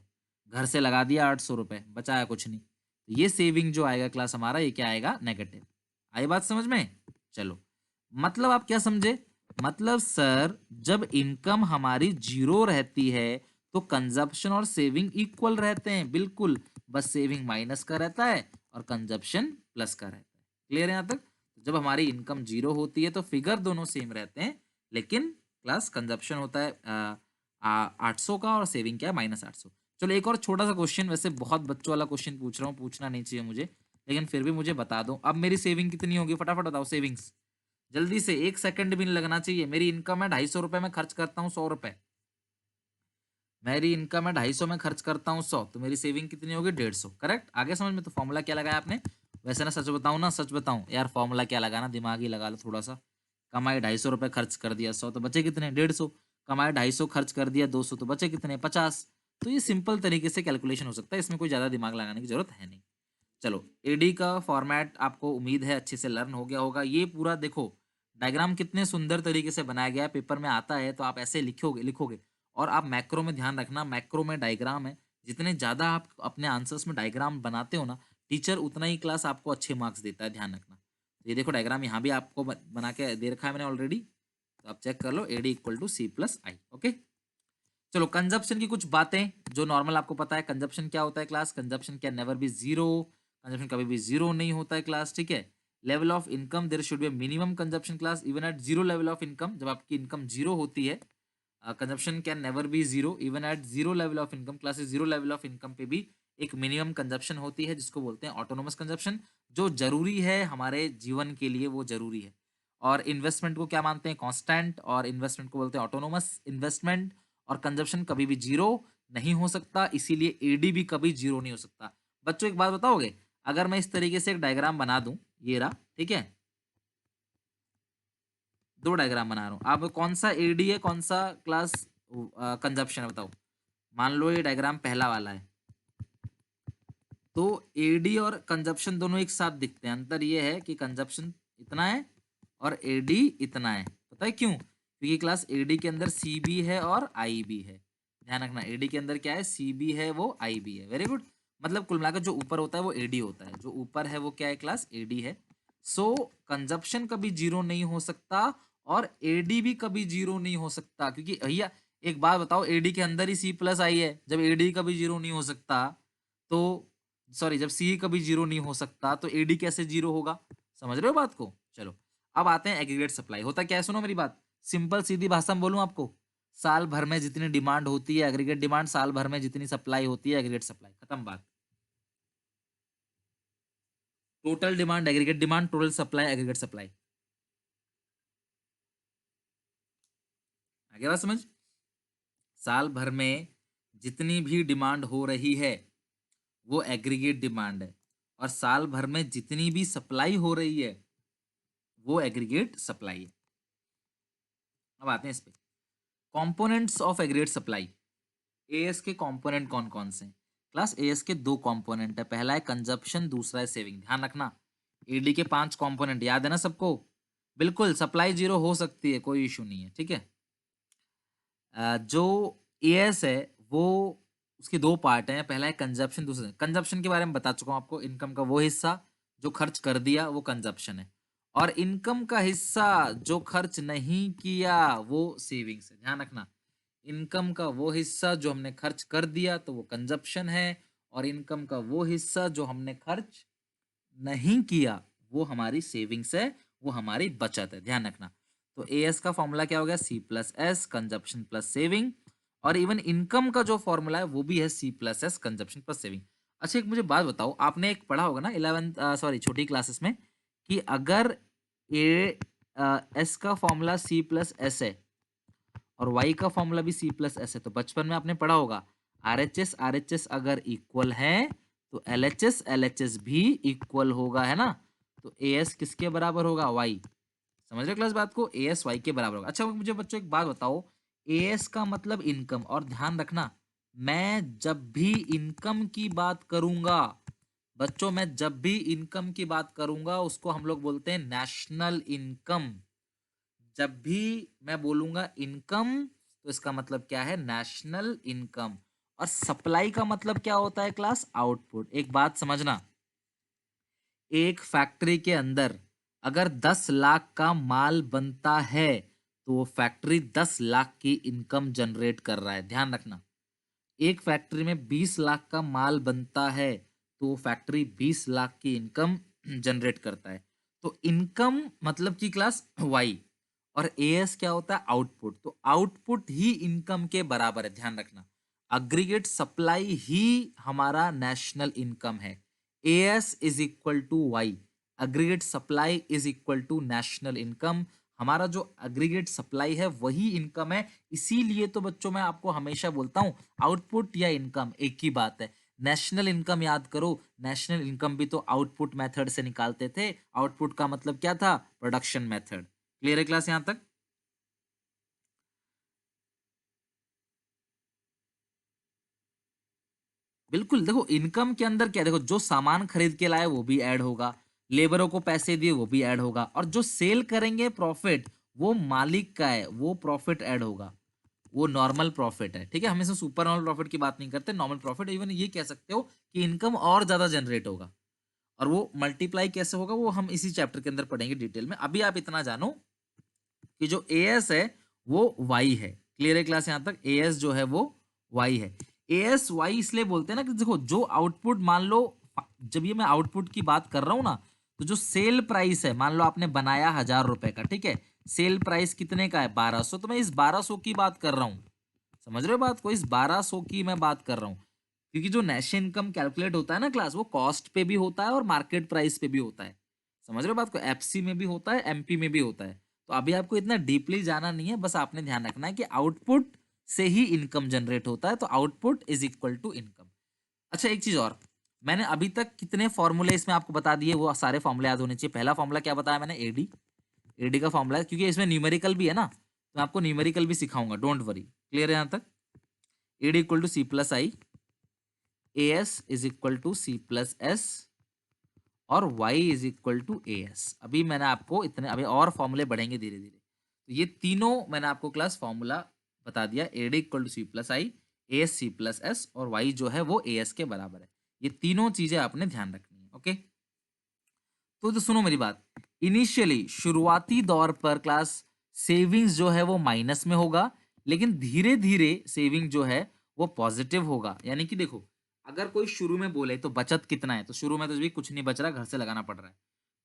घर से लगा दिया 800 रुपये, बचाया कुछ नहीं, तो ये सेविंग जो आएगा क्लास हमारा, ये क्या आएगा, नेगेटिव। आई बात समझ में, चलो, मतलब आप क्या समझे, मतलब सर जब इनकम हमारी जीरो रहती है तो कंजप्शन और सेविंग इक्वल रहते हैं, बिल्कुल, बस सेविंग माइनस का रहता है और कंजप्शन प्लस का रहता है। क्लियर है यहाँ तक, जब हमारी इनकम जीरो होती है तो फिगर दोनों सेम रहते हैं, लेकिन क्लास कंजप्शन होता है 800 का और सेविंग क्या है, -800। चलो एक और छोटा सा क्वेश्चन, वैसे बहुत बच्चों वाला क्वेश्चन पूछ रहा हूँ, पूछना नहीं चाहिए मुझे, लेकिन फिर भी मुझे बता दो, अब मेरी सेविंग कितनी होगी, फटाफट बताओ सेविंग्स, जल्दी से, एक सेकंड भी नहीं लगना चाहिए। मेरी इनकम है 250 रुपए में खर्च करता हूँ 100 रुपए, मेरी इनकम है 250 में खर्च करता हूँ 100, तो मेरी सेविंग कितनी होगी, 150। करेक्ट, आगे समझ में, तो फॉर्मूला क्या लगाया आपने, वैसे ना सच बताऊं ना, सच बताऊं यार, फॉर्मूला क्या लगाना, दिमाग ही लगा लो थोड़ा सा। कमाई 250 रुपए, खर्च कर दिया 100, तो बचे कितने, 150। कमाई 250, खर्च कर दिया 200, तो बचे कितने, 50। तो ये सिंपल तरीके से कैलकुलेशन हो सकता है, इसमें कोई ज्यादा दिमाग लगाने की जरूरत है नहीं। चलो, एडी का फॉर्मेट आपको उम्मीद है अच्छे से लर्न हो गया होगा। ये पूरा देखो, डायग्राम कितने सुंदर तरीके से बनाया गया है, पेपर में आता है तो आप ऐसे लिखोगे लिखोगे। और आप मैक्रो में ध्यान रखना, मैक्रो में डायग्राम है, जितने ज़्यादा आप अपने आंसर्स में डायग्राम बनाते हो ना, टीचर उतना ही क्लास आपको अच्छे मार्क्स देता है, ध्यान रखना। तो ये देखो डायग्राम यहाँ भी आपको बना के दे रखा है मैंने ऑलरेडी, तो आप चेक कर लो, AD=C+I। ओके, चलो कंजप्शन की कुछ बातें जो नॉर्मल आपको पता है, कंजप्शन क्या होता है class, consumption can never be zero, consumption कभी भी जीरो नहीं होता है क्लास, ठीक है। Level of income there should be minimum consumption class even at zero level of income. जब आपकी इनकम जीरो होती है, consumption can never be zero even at zero level of income classes. Zero level of income पे भी एक मिनिमम कंजप्शन होती है जिसको बोलते हैं ऑटोनोमस कंजप्शन, जो जरूरी है हमारे जीवन के लिए, वो जरूरी है। और इन्वेस्टमेंट को क्या मानते हैं, कांस्टेंट, और इन्वेस्टमेंट को बोलते हैं ऑटोनोमस इन्वेस्टमेंट। और कंजप्शन कभी भी जीरो नहीं हो सकता, इसीलिए एडी भी कभी जीरो नहीं हो सकता। बच्चों एक बात बताओगे, अगर मैं इस तरीके से एक डायग्राम बना दूं, ये रहा, ठीक है, दो डायग्राम बना रहा हूं, आप कौन सा एडी है कौन सा क्लास कंजप्शन है बताओ। मान लो ये डायग्राम पहला वाला है, तो एडी और कंजप्शन दोनों एक साथ दिखते हैं। अंतर ये है कि कंजप्शन इतना है और एडी इतना है। पता है क्यों? क्योंकि क्लास एडी के अंदर सी भी है और आई भी है। ध्यान रखना, एडी के अंदर क्या है, सी भी है, वो आई भी है। Very good. मतलब कुल मिलाकर जो ऊपर होता है वो एडी होता है, जो ऊपर है वो क्या है, क्लास एडी है। सो कंजप्शन कभी जीरो नहीं हो सकता और एडी भी कभी जीरो नहीं हो सकता, क्योंकि भैया एक बात बताओ, एडी के अंदर ही सी प्लस आई है, जब एडी कभी जीरो नहीं हो सकता तो, सॉरी, जब सी कभी जीरो नहीं हो सकता तो एडी कैसे जीरो होगा? समझ रहे हो बात को? चलो अब आते हैं एग्रीगेट सप्लाई होता क्या है, सुनो मेरी बात, सिंपल सीधी भाषा में बोलूं आपको, साल भर में जितनी डिमांड होती है एग्रीगेट डिमांड, साल भर में जितनी सप्लाई होती है एग्रीगेट सप्लाई, खत्म बात। Total demand aggregate demand, total supply aggregate supply. आगे बात समझ, साल भर में जितनी भी डिमांड हो रही है वो एग्रीगेट डिमांड है, और साल भर में जितनी भी सप्लाई हो रही है वो एग्रीगेट सप्लाई है। अब आते हैं इस पे, components of aggregate supply. As के कंपोनेंट कौन कौन से हैं? क्लास एएस के दो कंपोनेंट है, पहला है कंजप्शन, दूसरा है सेविंग। ध्यान रखना, एडी के 5 कंपोनेंट याद है ना सबको? बिल्कुल, सप्लाई जीरो हो सकती है, कोई इशू नहीं है, ठीक है। जो एएस है वो, उसके दो पार्ट हैं, पहला है कंजप्शन, दूसरा कंजप्शन के बारे में बता चुका हूं आपको, इनकम का वो हिस्सा जो खर्च कर दिया वो कंजप्शन है, और इनकम का हिस्सा जो खर्च नहीं किया वो सेविंग्स है। ध्यान रखना, इनकम का वो हिस्सा जो हमने खर्च कर दिया तो वो कंजप्शन है, और इनकम का वो हिस्सा जो हमने खर्च नहीं किया वो हमारी सेविंग्स है, वो हमारी बचत है। ध्यान रखना, तो एएस का फॉर्मूला क्या हो गया, C plus S, consumption plus saving. और इवन इनकम का जो फॉर्मूला है वो भी है C plus S, consumption plus saving. अच्छा एक मुझे बात बताओ, आपने एक पढ़ा होगा ना 11th सॉरी छोटी क्लासेस में, कि अगर ए एस का फॉर्मूला सी प्लस एस है और वाई का फॉर्मूला भी सी प्लस एस है, तो बचपन में आपने पढ़ा होगा आर एच एस अगर इक्वल है तो एल एच एस भी इक्वल होगा, है ना? तो ए एस किसके बराबर होगा, वाई। समझ रहे हो क्लास बात को, ए एस वाई के बराबर होगा। अच्छा मुझे बच्चों एक बात बताओ, ए एस का मतलब इनकम, और ध्यान रखना मैं जब भी इनकम की बात करूंगा, बच्चों मैं जब भी इनकम की बात करूंगा उसको हम लोग बोलते हैं नेशनल इनकम। जब भी मैं बोलूंगा इनकम तो इसका मतलब क्या है, नेशनल इनकम। और सप्लाई का मतलब क्या होता है क्लास, आउटपुट। एक बात समझना, एक फैक्ट्री के अंदर अगर 10 लाख का माल बनता है तो वो फैक्ट्री 10 लाख की इनकम जनरेट कर रहा है। ध्यान रखना, एक फैक्ट्री में 20 लाख का माल बनता है तो वो फैक्ट्री 20 लाख की इनकम जनरेट करता है। तो इनकम मतलब की क्लास वाई, और एएस क्या होता है, आउटपुट। तो आउटपुट ही इनकम के बराबर है। ध्यान रखना, अग्रीगेट सप्लाई ही हमारा नेशनल इनकम है। AS is equal to Y, aggregate supply is equal to national income. हमारा जो अग्रीगेट सप्लाई है वही इनकम है। इसीलिए तो बच्चों मैं आपको हमेशा बोलता हूं, आउटपुट या इनकम एक ही बात है। नेशनल इनकम याद करो, नेशनल इनकम भी तो आउटपुट मेथड से निकालते थे। आउटपुट का मतलब क्या था, प्रोडक्शन मेथड। क्लियर है क्लास यहां तक? बिल्कुल, देखो इनकम के अंदर क्या है, देखो जो सामान खरीद के लाए वो भी ऐड होगा, लेबरों को पैसे दिए वो भी ऐड होगा, और जो सेल करेंगे प्रॉफिट वो मालिक का है, वो प्रॉफिट ऐड होगा। वो नॉर्मल प्रॉफिट है, ठीक है, हम इसमें सुपर नॉर्मल प्रॉफिट की बात नहीं करते, नॉर्मल प्रॉफिट। इवन ये कह सकते हो कि इनकम और ज्यादा जनरेट होगा, और वो मल्टीप्लाई कैसे होगा वो हम इसी चैप्टर के अंदर पढ़ेंगे डिटेल में। अभी आप इतना जानो कि जो एएस है वो वाई है। क्लियर है क्लास यहां तक? एएस जो है वो वाई है। एएस वाई इसलिए बोलते हैं ना कि देखो जो आउटपुट, मान लो जब ये मैं आउटपुट की बात कर रहा हूं ना, तो जो सेल प्राइस है, मान लो आपने बनाया 1000 रुपए का, ठीक है, सेल प्राइस कितने का है 1200, तो मैं इस 1200 की बात कर रहा हूँ। समझ रहे हो बात को, इस 1200 की मैं बात कर रहा हूँ। क्योंकि जो नेशनल इनकम कैलकुलेट होता है ना क्लास, वो कॉस्ट पे भी होता है और मार्केट प्राइस पे भी होता है। समझ रहे हो बात को, एफसी में भी होता है, एमपी में भी होता है। तो अभी आपको इतना डीपली जाना नहीं है, बस आपने ध्यान रखना है कि आउटपुट से ही इनकम जनरेट होता है, तो output is equal to income. अच्छा एक चीज और, मैंने अभी तक कितने फॉर्मूले इसमें आपको बता दिए, वो सारे फॉर्मूले याद होने चाहिए। पहला फॉर्मूला क्या बताया मैंने, एडी, एडी का फॉर्मूला है, क्योंकि इसमें न्यूमेरिकल भी है ना, तो मैं आपको न्यूमेरिकल भी सिखाऊंगा, डोंट वरी। क्लियर है यहाँ तक? AD equal to C plus I, A S is equal to C plus S, और y is equal to A S. अभी मैंने आपको इतने, अभी और फॉर्मूले बढ़ेंगे धीरे धीरे। तो ये तीनों मैंने आपको क्लास फॉर्मूला बता दिया, AD equal to C plus I, A S C plus S, और y जो है वो ए एस के बराबर है। ये तीनों चीजें आपने ध्यान रखनी है। ओके, तो सुनो मेरी बात। इनिशियली शुरुआती दौर पर क्लास सेविंग्स जो है वो माइनस में होगा, लेकिन धीरे धीरे सेविंग जो है वो पॉजिटिव होगा। यानी कि देखो, अगर कोई शुरू में बोले तो बचत कितना है, तो शुरू में तो भी कुछ नहीं बच रहा, घर से लगाना पड़ रहा है।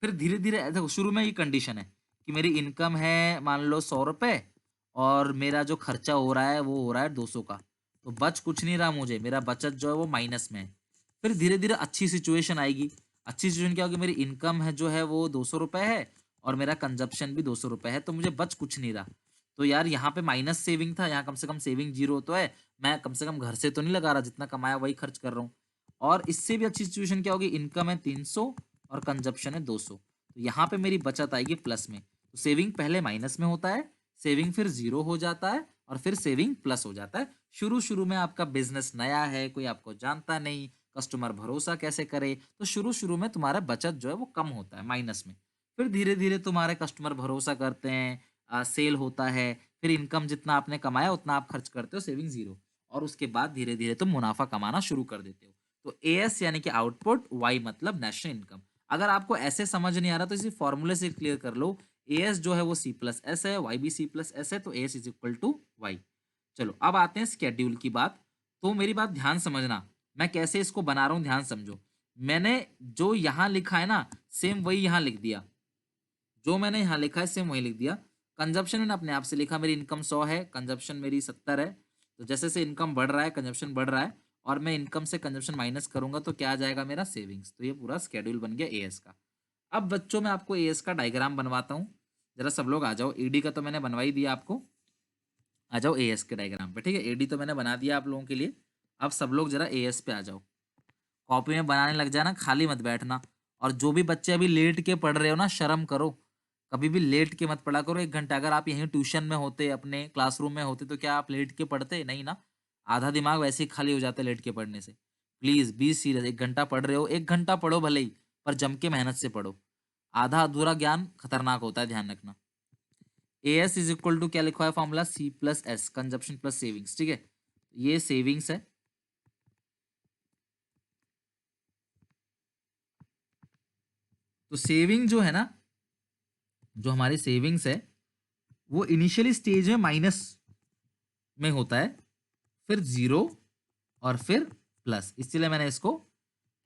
फिर धीरे धीरे देखो, शुरू में ये कंडीशन है कि मेरी इनकम है मान लो 100 रुपए, और मेरा जो खर्चा हो रहा है वो हो रहा है 200 का, तो बच कुछ नहीं रहा मुझे, मेरा बचत जो है वो माइनस में है। फिर धीरे धीरे अच्छी सिचुएशन आएगी। अच्छी सिचुएशन क्या होगी, मेरी इनकम है जो है वो 200 रुपए है, और मेरा कंजप्शन भी 200 रुपए है, तो मुझे बच कुछ नहीं रहा। तो यार यहाँ पे माइनस सेविंग था, यहाँ कम से कम सेविंग जीरो तो है, मैं कम से कम घर से तो नहीं लगा रहा, जितना कमाया वही खर्च कर रहा हूँ। और इससे भी अच्छी सिचुएशन क्या होगी, इनकम है 300 और कंजप्शन है 200, तो यहाँ पे मेरी बचत आएगी प्लस में। तो सेविंग पहले माइनस में होता है, सेविंग फिर जीरो हो जाता है, और फिर सेविंग प्लस हो जाता है। शुरू शुरू में आपका बिजनेस नया है, कोई आपको जानता नहीं, कस्टमर भरोसा कैसे करे, तो शुरू शुरू में तुम्हारा बचत जो है वो कम होता है, माइनस में। फिर धीरे धीरे तुम्हारे कस्टमर भरोसा करते हैं, सेल होता है, फिर इनकम जितना आपने कमाया उतना आप खर्च करते हो, सेविंग जीरो, और उसके बाद धीरे धीरे तुम मुनाफा कमाना शुरू कर देते हो। तो एएस यानी कि आउटपुट, वाई मतलब नेशनल इनकम। अगर आपको ऐसे समझ नहीं आ रहा तो इसी फॉर्मूले से क्लियर कर लो। एएस जो है वो सी प्लस एस है, वाई भी सी प्लस एस है, तो AS is equal to Y. चलो अब आते हैं स्केड्यूल की बात। तो मेरी बात ध्यान समझना, मैं कैसे इसको बना रहा हूँ ध्यान समझो। मैंने जो यहाँ लिखा है ना, सेम वही यहाँ लिख दिया, जो मैंने यहाँ लिखा है सेम वही लिख दिया। कंजप्शन मैंने अपने आप से लिखा, मेरी इनकम 100 है, कंजप्शन मेरी 70 है, तो जैसे से इनकम बढ़ रहा है कंजप्शन बढ़ रहा है, और मैं इनकम से कंजप्शन माइनस करूंगा तो क्या आ जाएगा मेरा, सेविंग्स। तो ये पूरा स्केड्यूल बन गया एएस का। अब बच्चों मैं आपको एएस का डायग्राम बनवाता हूँ, जरा सब लोग आ जाओ। ईडी का तो मैंने बनवा ही दिया आपको, आ जाओ एएस के डायग्राम पे, ठीक है। एडी तो मैंने बना दिया आप लोगों के लिए, अब सब लोग जरा एएस पे आ जाओ। कॉपी में बनाने लग जाना, खाली मत बैठना। और जो भी बच्चे अभी लेट के पढ़ रहे हो ना, शर्म करो, कभी भी लेट के मत पढ़ा करो। 1 घंटा अगर आप यहीं ट्यूशन में होते, अपने क्लासरूम में होते, तो क्या आप लेट के पढ़ते? नहीं ना, आधा दिमाग वैसे ही खाली हो जाता है लेट के पढ़ने से। प्लीज बी सीरियस, 1 घंटा पढ़ रहे हो, 1 घंटा पढ़ो भले ही, पर जम के मेहनत से पढ़ो। आधा अधूरा ज्ञान खतरनाक होता है, ध्यान रखना। A S is equal to क्या लिखा है formula, C plus S, consumption plus savings, ठीक है। ये सेविंग्स है, तो सेविंग जो है ना, जो हमारी सेविंग्स है वो इनिशियली स्टेज में माइनस में होता है, फिर जीरो, और फिर प्लस। इसलिए मैंने इसको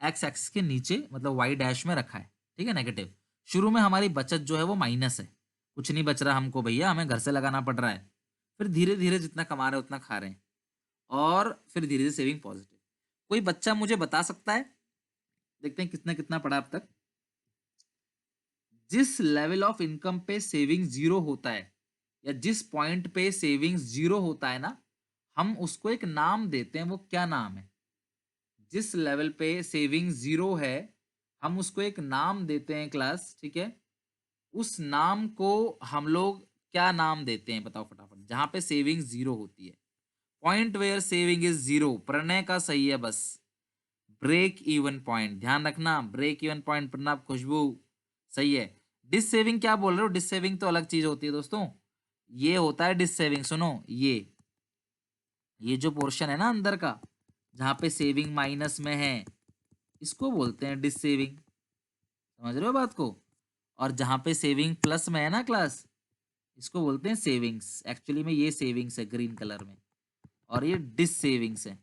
एक्स एक्सिस के नीचे मतलब वाई डैश में रखा है, ठीक है, नेगेटिव। शुरू में हमारी बचत जो है वो माइनस है, कुछ नहीं बच रहा हमको भैया, हमें घर से लगाना पड़ रहा है। फिर धीरे धीरे जितना कमा रहे हैं उतना खा रहे हैं, और फिर धीरे धीरे सेविंग पॉजिटिव। कोई बच्चा मुझे बता सकता है, देखते हैं कितना कितना पढ़ा अब तक, जिस लेवल ऑफ इनकम पे सेविंग जीरो होता है, या जिस पॉइंट पे सेविंग्स जीरो होता है ना, हम उसको एक नाम देते हैं, वो क्या नाम है? जिस लेवल पे सेविंग जीरो है, हम उसको एक नाम देते हैं क्लास, ठीक है। उस नाम को हम लोग क्या नाम देते हैं बताओ फटाफट, जहां पे सेविंग जीरो होती है। Point where saving is zero, Pranay का सही है बस, ब्रेक इवन पॉइंट, ध्यान रखना, break even point. Pranav, Khushboo, सही है। डिस सेविंग क्या बोल रहे हो, डिस सेविंग तो अलग चीज होती है दोस्तों, ये होता है डिस सेविंग। सुनो, ये जो पोर्शन है ना अंदर का, जहां पे सेविंग माइनस में है, इसको बोलते हैं डिस सेविंग। समझ रहे हो बात को? और जहां पे सेविंग प्लस में है ना क्लास, इसको बोलते हैं सेविंग्स। एक्चुअली में ये सेविंग्स है ग्रीन कलर में, और ये डिस सेविंग्स है।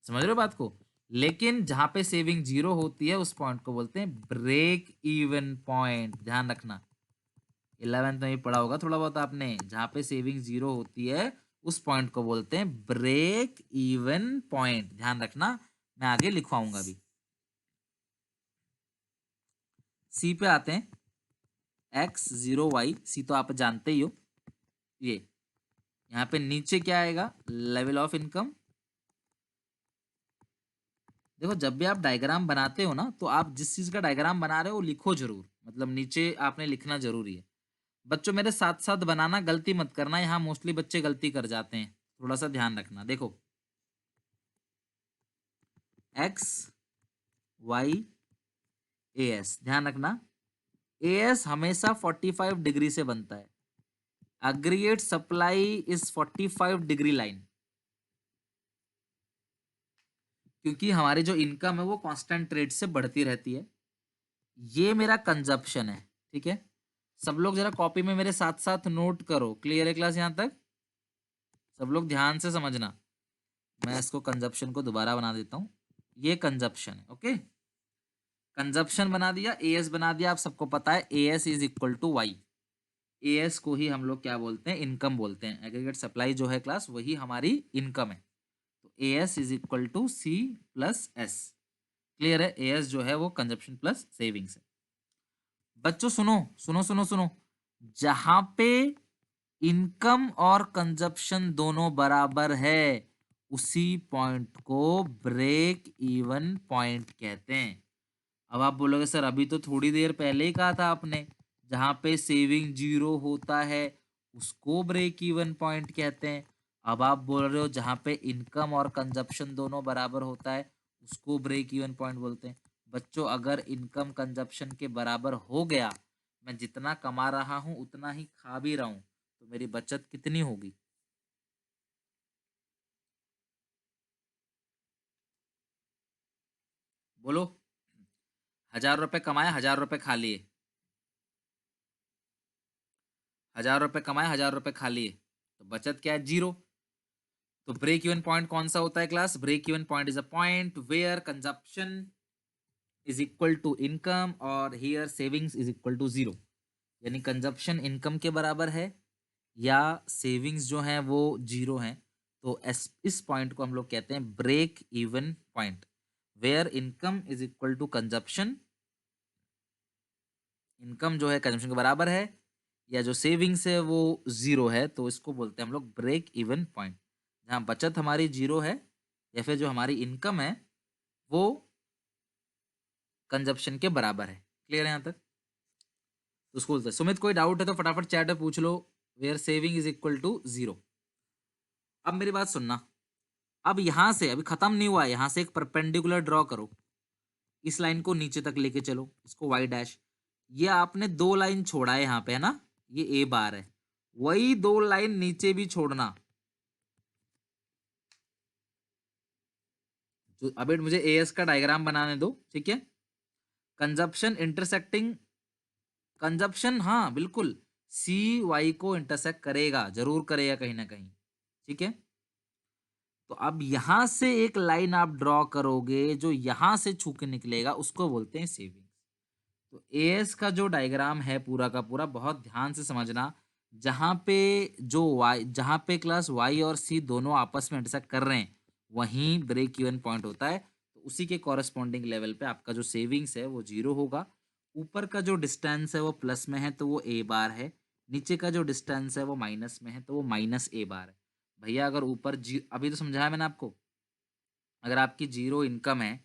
समझ रहे हो बात को? लेकिन जहां पे सेविंग 0 होती है उस पॉइंट को बोलते हैं ब्रेक इवन पॉइंट। ध्यान रखना, 11th में भी पढ़ा होगा थोड़ा बहुत आपने, जहां पे सेविंग 0 होती है उस पॉइंट को बोलते हैं ब्रेक इवन पॉइंट। ध्यान रखना, मैं आगे लिखवाऊंगा अभी। सी पे आते हैं, x0y, सी तो आप जानते ही हो। ये यहाँ पे नीचे क्या आएगा, लेवल ऑफ इनकम। देखो जब भी आप डायग्राम बनाते हो ना, तो आप जिस चीज का डायग्राम बना रहे हो वो लिखो जरूर, मतलब नीचे आपने लिखना जरूरी है। बच्चों मेरे साथ साथ बनाना, गलती मत करना, यहाँ मोस्टली बच्चे गलती कर जाते हैं, थोड़ा सा ध्यान रखना। देखो एक्स वाई ए एस, ध्यान रखना, ए एस हमेशा 45 डिग्री से बनता है। Aggregate supply is 45 degree line, क्योंकि हमारी जो इनकम है वो कांस्टेंट रेट से बढ़ती रहती है। ये मेरा कंजप्शन है, ठीक है। सब लोग जरा कॉपी में मेरे साथ साथ नोट करो। क्लियर है क्लास यहाँ तक? सब लोग ध्यान से समझना। मैं इसको कंजप्शन को दोबारा बना देता हूँ। ये कंजप्शन है, ओके। कंजप्शन बना दिया, एएस बना दिया, आप सबको पता है AS is equal to Y. AS को ही हम लोग क्या बोलते हैं, इनकम बोलते हैं। एग्रीगेट सप्लाई जो है क्लास, वही हमारी इनकम है। तो AS is equal to C plus S. Clear है? एएस जो है वो कंजप्शन प्लस सेविंग्स है। बच्चों सुनो सुनो सुनो सुनो, जहां पे इनकम और कंजप्शन दोनों बराबर है उसी पॉइंट को ब्रेक इवन पॉइंट कहते हैं। अब आप बोलोगे सर अभी तो थोड़ी देर पहले ही कहा था आपने, जहां पे सेविंग 0 होता है उसको ब्रेक इवन पॉइंट कहते हैं। अब आप बोल रहे हो जहां पे इनकम और कंजप्शन दोनों बराबर होता है उसको ब्रेक इवन पॉइंट बोलते हैं। बच्चों अगर इनकम कंजप्शन के बराबर हो गया, मैं जितना कमा रहा हूं उतना ही खा भी रहा हूं, तो मेरी बचत कितनी होगी? बोलो। 1000 रुपए कमाए, 1000 रुपए खा लिए। 1000 रुपए कमाए, 1000 रुपए खा लिए, तो बचत क्या है? 0। तो ब्रेक इवन पॉइंट कौन सा होता है class? Break even point is a point where consumption is equal to income और here savings is equal to 0। यानी कंजप्शन इनकम के बराबर है या सेविंग्स जो है वो 0 है। तो इस पॉइंट को हम लोग कहते हैं break even point, where income is equal to consumption. Income जो है कंजप्शन के बराबर है या जो सेविंग्स है वो 0 है, तो इसको बोलते हैं हम लोग ब्रेक इवन पॉइंट। जहाँ बचत हमारी 0 है या फिर जो हमारी इनकम है वो कंजप्शन के बराबर है। क्लियर है यहाँ तक? तो उसको बोलते हैं। सुमित कोई डाउट है तो फटाफट चैट में पूछ लो, where saving is equal to 0। अब मेरी बात सुनना, अब यहां से अभी खत्म नहीं हुआ है, यहां से एक परपेंडिकुलर ड्रॉ करो, इस लाइन को नीचे तक लेके चलो, इसको वाई डैश। ये आपने 2 लाइन छोड़ा है यहाँ पे, है ना, ये ए बार है, वही 2 लाइन नीचे भी छोड़ना। जो अभी मुझे एएस का डायग्राम बनाने दो, ठीक है। कंजप्शन इंटरसेक्टिंग, कंजप्शन हाँ बिल्कुल सी वाई को इंटरसेक्ट करेगा, जरूर करेगा कहीं ना कहीं, ठीक है। तो अब यहां से एक लाइन आप ड्रॉ करोगे, जो यहां से छू के निकलेगा उसको बोलते हैं सेविंग। तो एएस का जो डायग्राम है पूरा का पूरा बहुत ध्यान से समझना। जहां पे जो वाई, जहां पे क्लास वाई और सी दोनों आपस में इंटरसेक्ट कर रहे हैं वहीं ब्रेक इवन पॉइंट होता है। तो उसी के कॉरेस्पॉन्डिंग लेवल पे आपका जो सेविंग्स है वो 0 होगा। ऊपर का जो डिस्टेंस है वो प्लस में है तो वो ए बार है, नीचे का जो डिस्टेंस है वो माइनस में है तो वो माइनस ए बार है। भैया अगर ऊपर जी, अभी तो समझाया मैंने आपको, अगर आपकी 0 इनकम है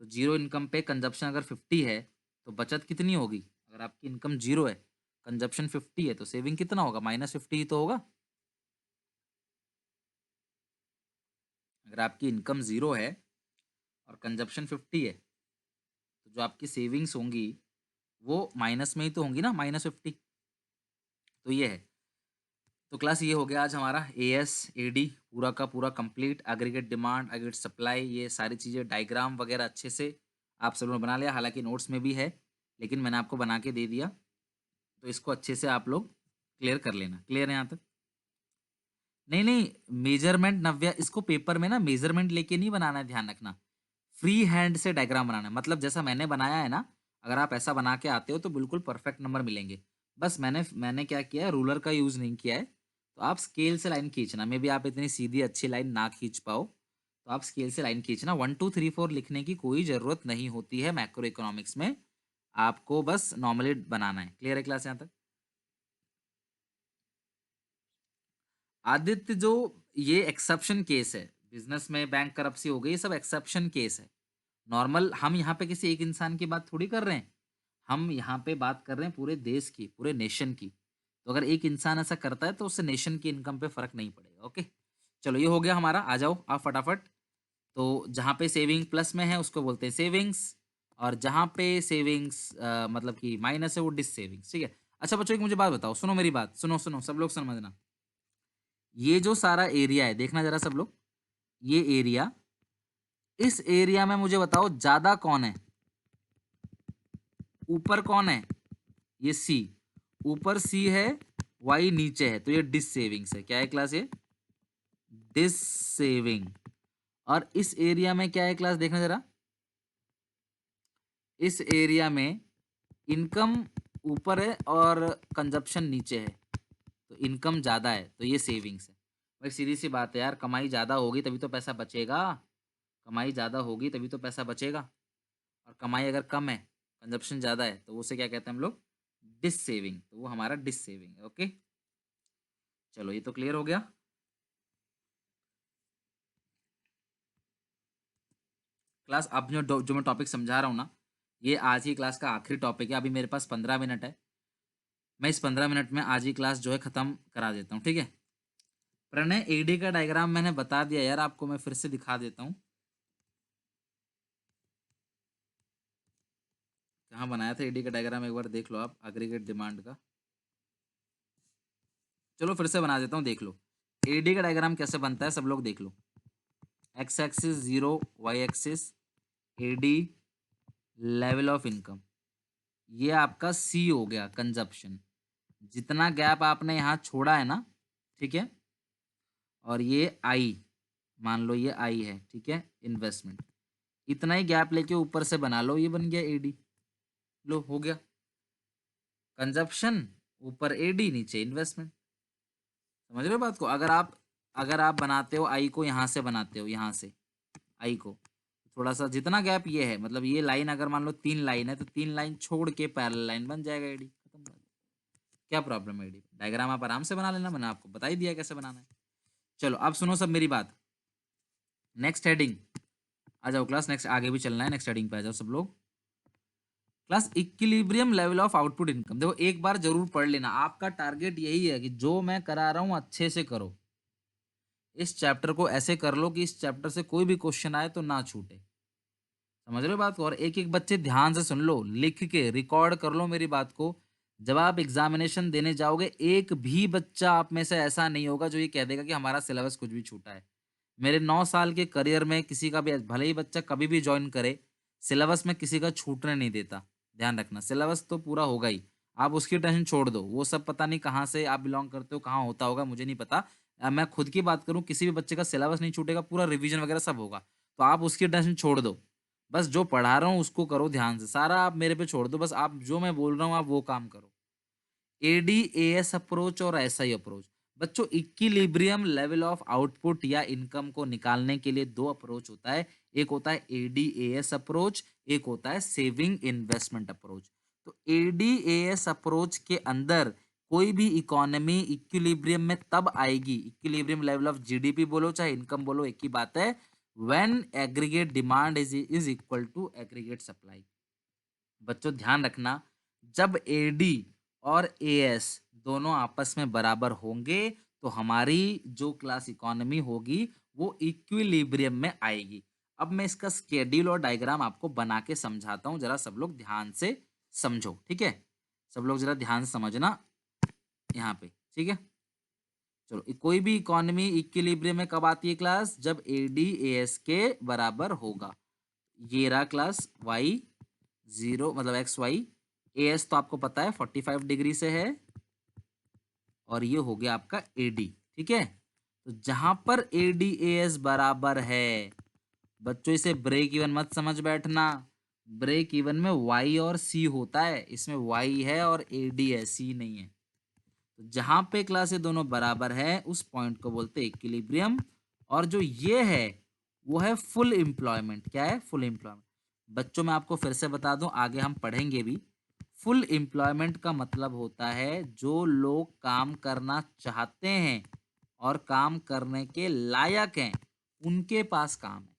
तो 0 इनकम पे कंजप्शन अगर 50 है तो बचत कितनी होगी? अगर आपकी इनकम 0 है, कंजप्शन 50 है, तो सेविंग कितना होगा? -50 ही तो होगा। अगर आपकी इनकम 0 है और कंजप्शन 50 है तो जो आपकी सेविंग्स होंगी वो माइनस में ही तो होंगी ना, -50। तो ये है। तो क्लास ये हो गया आज हमारा एएस एडी पूरा का पूरा complete. Aggregate demand, aggregate supply, ये सारी चीज़ें डायग्राम वगैरह अच्छे से आप सब लोगों ने बना लिया, हालांकि नोट्स में भी है लेकिन मैंने आपको बना के दे दिया। तो इसको अच्छे से आप लोग क्लियर कर लेना। क्लियर है यहाँ तक? नहीं नहीं, मेजरमेंट नव्या, इसको पेपर में ना मेजरमेंट लेके नहीं बनाना है, ध्यान रखना। फ्री हैंड से डायग्राम बनाना है, मतलब जैसा मैंने बनाया है ना, अगर आप ऐसा बना के आते हो तो बिल्कुल परफेक्ट नंबर मिलेंगे। बस मैंने क्या किया है, रूलर का यूज़ नहीं किया है, तो आप स्केल से लाइन खींचना। मे बी आप इतनी सीधी अच्छी लाइन ना खींच पाओ, तो आप स्केल से लाइन खींचना। 1 2 3 4 लिखने की कोई ज़रूरत नहीं होती है मैक्रो इकोनॉमिक्स में, आपको बस नॉर्मली बनाना है। क्लियर है क्लास यहाँ तक? आदित्य, जो ये एक्सेप्शन केस है, बिजनेस में बैंक करप्सी हो गई, ये सब एक्सेप्शन केस है। नॉर्मल हम यहाँ पे किसी एक इंसान की बात थोड़ी कर रहे हैं, हम यहाँ पे बात कर रहे हैं पूरे देश की, पूरे नेशन की। तो अगर एक इंसान ऐसा करता है तो उससे नेशन की इनकम पे फर्क नहीं पड़ेगा। ओके, चलो ये हो गया हमारा। आ जाओ आप फटाफट। तो जहाँ पे सेविंग प्लस में है उसको बोलते हैं सेविंग्स, और जहाँ पे सेविंग्स मतलब कि माइनस है वो डिस सेविंग्स। ठीक है। अच्छा बच्चों, एक मुझे बात बताओ, सुनो मेरी बात, सुनो सुनो सब लोग समझना। ये जो सारा एरिया है, देखना जरा सब लोग, ये एरिया, इस एरिया में मुझे बताओ ज्यादा कौन है, ऊपर कौन है? ये सी, ऊपर सी है, वाई नीचे है, तो ये डिस सेविंग्स है। क्या है क्लास? ये डिस सेविंग। और इस एरिया में क्या है क्लास, देखना जरा, इस एरिया में इनकम ऊपर है और कंजप्शन नीचे है, तो इनकम ज्यादा है तो ये सेविंग्स है। भाई सीधी सी बात है यार, कमाई ज्यादा होगी तभी तो पैसा बचेगा, कमाई ज्यादा होगी तभी तो पैसा बचेगा। और कमाई अगर कम है, कंजप्शन ज्यादा है, तो उसे क्या कहते हैं हम लोग? Dissaving. तो वो हमारा डिस सेविंग है। ओके, चलो ये तो क्लियर हो गया। क्लास अब जो मैं टॉपिक समझा रहा हूँ ना, ये आज ही क्लास का आखिरी टॉपिक है। अभी मेरे पास 15 मिनट है, मैं इस 15 मिनट में आज ही क्लास जो है खत्म करा देता हूँ। ठीक है। प्रणय, एडी का डायग्राम मैंने बता दिया यार आपको, मैं फिर से दिखा देता हूँ। कहाँ बनाया था एडी का डायग्राम, एक बार देख लो आप, एग्रीगेट डिमांड का। चलो फिर से बना देता हूँ, देख लो एडी का डायग्राम कैसे बनता है, सब लोग देख लो। X axis 0, Y axis AD, level of income, ये आपका सी हो गया कंजप्शन। जितना गैप आपने यहाँ छोड़ा है ना, ठीक है, और ये आई, मान लो ये आई है, ठीक है, इन्वेस्टमेंट, इतना ही गैप लेके ऊपर से बना लो, ये बन गया एडी। लो हो गया कंजप्शन, ऊपर एडी, नीचे इन्वेस्टमेंट। समझ रहे हो बात को? अगर आप बनाते हो आई को, यहाँ से बनाते हो, यहाँ से आई को, थोड़ा सा जितना गैप ये है, मतलब ये लाइन अगर मान लो 3 लाइन है, तो 3 लाइन छोड़ के पैरेलल लाइन बन जाएगा एडी, खत्म बात। क्या प्रॉब्लम है? एडी डायग्राम आप आराम से बना लेना, मैंने आपको बता ही दिया कैसे बनाना है। चलो अब सुनो सब मेरी बात। नेक्स्ट हेडिंग आ जाओ क्लास, नेक्स्ट आगे भी चलना है, नेक्स्ट हेडिंग पे आ जाओ सब लोग। Class equilibrium level of output income, देखो एक बार जरूर पढ़ लेना, आपका टारगेट यही है कि जो मैं करा रहा हूं अच्छे से करो, इस चैप्टर को ऐसे कर लो कि इस चैप्टर से कोई भी क्वेश्चन आए तो ना छूटे। समझ रहे हो बात को? और एक एक बच्चे ध्यान से सुन लो, लिख के रिकॉर्ड कर लो मेरी बात को। जब आप एग्जामिनेशन देने जाओगे, एक भी बच्चा आप में से ऐसा नहीं होगा जो ये कह देगा कि हमारा सिलेबस कुछ भी छूटा है। मेरे 9 साल के करियर में किसी का भी, भले ही बच्चा कभी भी ज्वाइन करे, सिलेबस में किसी का छूटने नहीं देता। ध्यान रखना, सिलेबस तो पूरा होगा ही। आप उसकी टेंशन छोड़ दो, वो सब पता नहीं कहाँ से आप बिलोंग करते हो, कहाँ होता होगा, मुझे नहीं पता। मैं खुद की बात करूँ, किसी भी बच्चे का सिलेबस नहीं छूटेगा, पूरा रिवीजन वगैरह सब होगा। तो आप उसकी टेंशन छोड़ दो, बस जो पढ़ा रहा हूँ उसको करो ध्यान से, सारा आप मेरे पे छोड़ दो, बस आप जो मैं बोल रहा हूँ आप वो काम करो। एडीएएस अप्रोच और एसआई अप्रोच, बच्चों इक्विलिब्रियम लेवल ऑफ आउटपुट या इनकम को निकालने के लिए दो अप्रोच होता है, एक होता है एडीएएस अप्रोच, एक होता है सेविंग इन्वेस्टमेंट अप्रोच। तो एडीएएस अप्रोच के अंदर कोई भी इकोनॉमी इक्विलिब्रियम में तब आएगी, इक्विलिब्रियम लेवल ऑफ जीडीपी बोलो चाहे इनकम बोलो, एक ही बात है, when aggregate demand is equal to aggregate supply. बच्चों ध्यान रखना, जब एडी और एएस दोनों आपस में बराबर होंगे तो हमारी जो क्लास इकोनॉमी होगी वो इक्विलिब्रियम में आएगी। अब मैं इसका स्केड्यूल और डायग्राम आपको बना के समझाता हूं, जरा सब लोग ध्यान से समझो। ठीक है, सब लोग जरा ध्यान से समझना यहाँ पे। ठीक है, चलो कोई भी इकोनॉमी इक्विलिब्रियम में कब आती है क्लास? जब एडी एएस के बराबर होगा। ये रहा क्लास वाई जीरो, मतलब एक्स वाई, एएस तो आपको पता है 45 डिग्री से है, और ये हो गया आपका एडी। ठीक है, तो जहां पर एडी एएस बराबर है बच्चों इसे ब्रेक इवन मत समझ बैठना। ब्रेक इवन में वाई और सी होता है, इसमें वाई है और एडी है, सी नहीं है। तो जहां पे क्लास ये दोनों बराबर है उस पॉइंट को बोलते हैं इक्विलिब्रियम। और जो ये है वो है फुल एम्प्लॉयमेंट। क्या है? Full employment. बच्चों मैं आपको फिर से बता दूं, आगे हम पढ़ेंगे भी। फुल एम्प्लॉयमेंट का मतलब होता है जो लोग काम करना चाहते हैं और काम करने के लायक हैं, उनके पास काम है।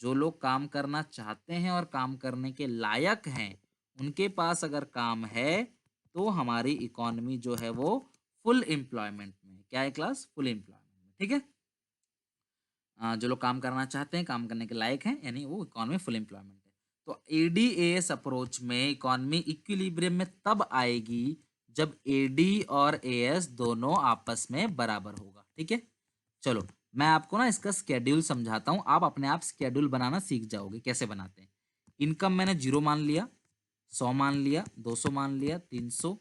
जो लोग काम करना चाहते हैं और काम करने के लायक हैं, उनके पास अगर काम है तो हमारी इकोनॉमी जो है वो फुल एम्प्लॉयमेंट में है। क्या है क्लास? फुल एम्प्लॉयमेंट में। ठीक है। जो लोग काम करना चाहते हैं, काम करने के लायक हैं, यानी वो इकोनॉमी फुल एम्प्लॉयमेंट है। तो एडीएएस अप्रोच में इकोनॉमी इक्विलिब्रियम में तब आएगी जब एडी और एएस दोनों आपस में बराबर होगा। ठीक है। चलो मैं आपको ना इसका स्केड्यूल समझाता हूँ, आप अपने आप स्केड्यूल बनाना सीख जाओगे कैसे बनाते हैं। इनकम मैंने 0 मान लिया, 100 मान लिया, 200 मान लिया, 300,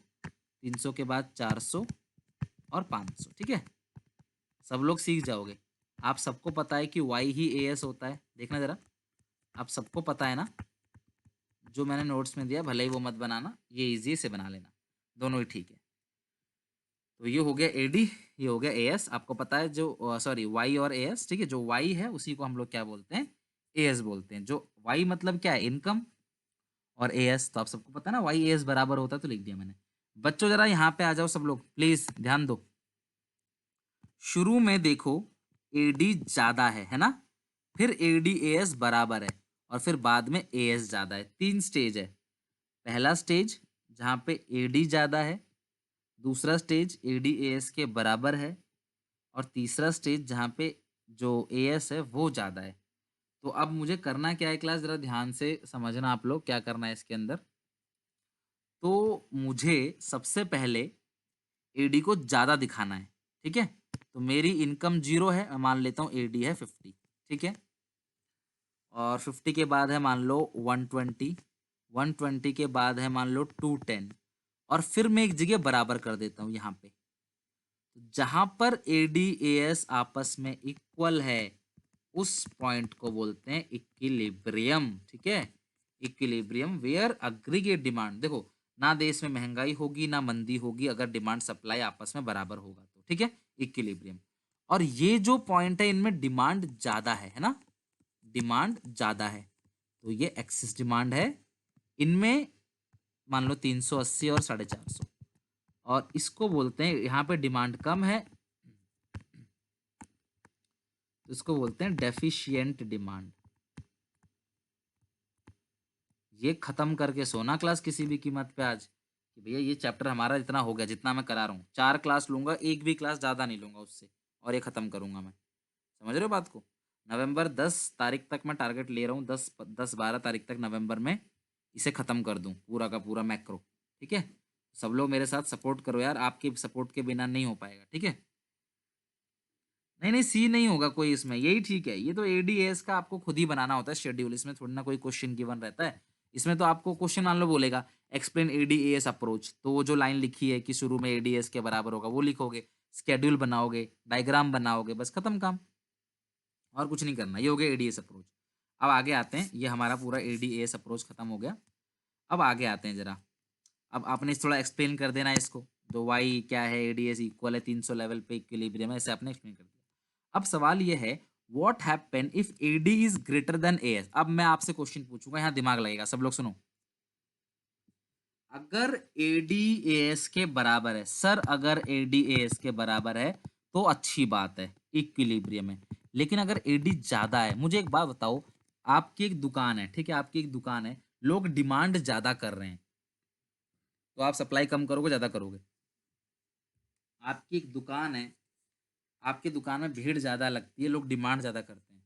300 के बाद 400 और 500। ठीक है। सब लोग सीख जाओगे। आप सबको पता है कि वाई ही एएस होता है, देखना जरा। आप सबको पता है ना, जो मैंने नोट्स में दिया भले ही वो मत बनाना, ये इजी से बना लेना, दोनों ही ठीक है। तो ये हो गया एडी, ये हो गया एएस। आपको पता है जो सॉरी वाई और एएस, ठीक है। जो वाई है उसी को हम लोग क्या बोलते हैं? एएस बोलते हैं। जो वाई मतलब क्या है? इनकम। और एएस तो आप सबको पता है ना, वाई एएस बराबर होता है, तो लिख दिया मैंने। बच्चों जरा यहाँ पे आ जाओ सब लोग, प्लीज ध्यान दो। शुरू में देखो एडी ज्यादा है ना, फिर एडी एएस बराबर है, और फिर बाद में एएस ज्यादा है। 3 स्टेज है। पहला स्टेज जहाँ पे एडी ज्यादा है, दूसरा स्टेज एडी एएस के बराबर है, और तीसरा स्टेज जहाँ पे जो एएस है वो ज्यादा है। तो अब मुझे करना क्या है क्लास, जरा ध्यान से समझना आप लोग क्या करना है इसके अंदर। तो मुझे सबसे पहले एडी को ज्यादा दिखाना है। ठीक है। तो मेरी इनकम 0 है, मैं मान लेता हूँ एडी है 50। ठीक है। और 50 के बाद है मान लो 120, 120 के बाद है मान लो 210, और फिर मैं एक जगह बराबर कर देता हूँ यहाँ पे। जहां पर एडीएएस आपस में इक्वल है उस पॉइंट को बोलते हैं इक्विलिब्रियम। ठीक है। इक्विलिब्रियम वेयर अग्रीगेट डिमांड, देखो ना देश में महंगाई होगी ना मंदी होगी अगर डिमांड सप्लाई आपस में बराबर होगा तो। ठीक है। इक्विलिब्रियम। और ये जो पॉइंट है इनमें डिमांड ज्यादा है ना, डिमांड ज्यादा है, तो ये एक्सिस डिमांड है। इनमें मान लो 380 और 450, और इसको बोलते हैं, यहाँ पे डिमांड कम है तो इसको बोलते हैं डेफिशिएंट डिमांड। ये खत्म करके सोना क्लास किसी भी कीमत पे आज, कि भैया ये चैप्टर हमारा इतना हो गया, जितना मैं करा रहा हूँ 4 क्लास लूंगा, एक भी क्लास ज्यादा नहीं लूंगा उससे, और ये खत्म करूंगा मैं। समझ रहे हो बात को? नवंबर 10 तारीख तक मैं टारगेट ले रहा हूँ, 10-12 तारीख तक नवंबर में इसे खत्म कर दूं पूरा का पूरा मैक्रो। ठीक है। सब लोग मेरे साथ सपोर्ट करो यार, आपके सपोर्ट के बिना नहीं हो पाएगा। ठीक है। नहीं नहीं, सी नहीं होगा कोई इसमें, यही ठीक है। ये तो एडीएस का आपको खुद ही बनाना होता है शेड्यूल, इसमें थोड़ी ना कोई क्वेश्चन गिवन रहता है। इसमें तो आपको क्वेश्चन मान लो बोलेगा एक्सप्लेन एडीएस अप्रोच, तो वो जो लाइन लिखी है कि शुरू में एडीएस के बराबर होगा वो लिखोगे, स्केड्यूल बनाओगे, डायग्राम बनाओगे, बस खत्म काम, और कुछ नहीं करना। ये हो गया एडीएस अप्रोच। अब आगे आते हैं, ये हमारा पूरा एडीएस अप्रोच खत्म हो गया। अब आगे आते हैं जरा, अब आपने थोड़ा एक्सप्लेन कर देना है इसको, तो वाई क्या है, एडीएस इक्वल है 300 लेवल पे इक्विलिब्रियम है, ऐसे आपने एक्सप्लेन कर दिया। अब सवाल ये है what happen if AD is greater than AS. अब मैं आपसे क्वेश्चन पूछूंगा, यहाँ दिमाग लगेगा, सब लोग सुनो। अगर एडी एएस के बराबर है सर, अगर एडी एएस के बराबर है तो अच्छी बात है, इक्विलिब्रियम है। लेकिन अगर एडी ज्यादा है, मुझे एक बात बताओ, आपकी एक दुकान है, ठीक है, आपकी एक दुकान है, लोग डिमांड ज्यादा कर रहे हैं, तो आप सप्लाई कम करोगे ज्यादा करोगे? आपकी एक दुकान है, आपकी दुकान में भीड़ ज्यादा लगती है, लोग डिमांड ज्यादा करते हैं,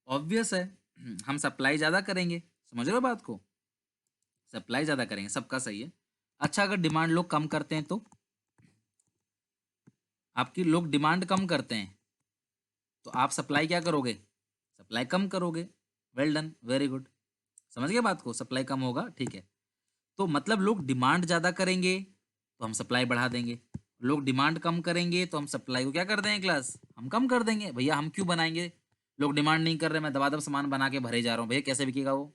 ऑब्वियस है हम सप्लाई ज्यादा करेंगे। समझ रहे हो बात को? सप्लाई ज्यादा करेंगे, सबका सही है। अच्छा अगर डिमांड लोग कम करते हैं तो, आपकी लोग डिमांड कम करते हैं तो आप सप्लाई क्या करोगे? सप्लाई कम करोगे। Well done, very good. समझ गए बात को? सप्लाई कम होगा, ठीक है। तो मतलब लोग डिमांड ज्यादा करेंगे तो हम सप्लाई बढ़ा देंगे, लोग डिमांड कम करेंगे तो हम सप्लाई को क्या कर देंगे क्लास, हम कम कर देंगे। भैया हम क्यों बनाएंगे, लोग डिमांड नहीं कर रहे, मैं दबादब सामान बना के भरे जा रहा हूँ, भैया कैसे बिकेगा वो।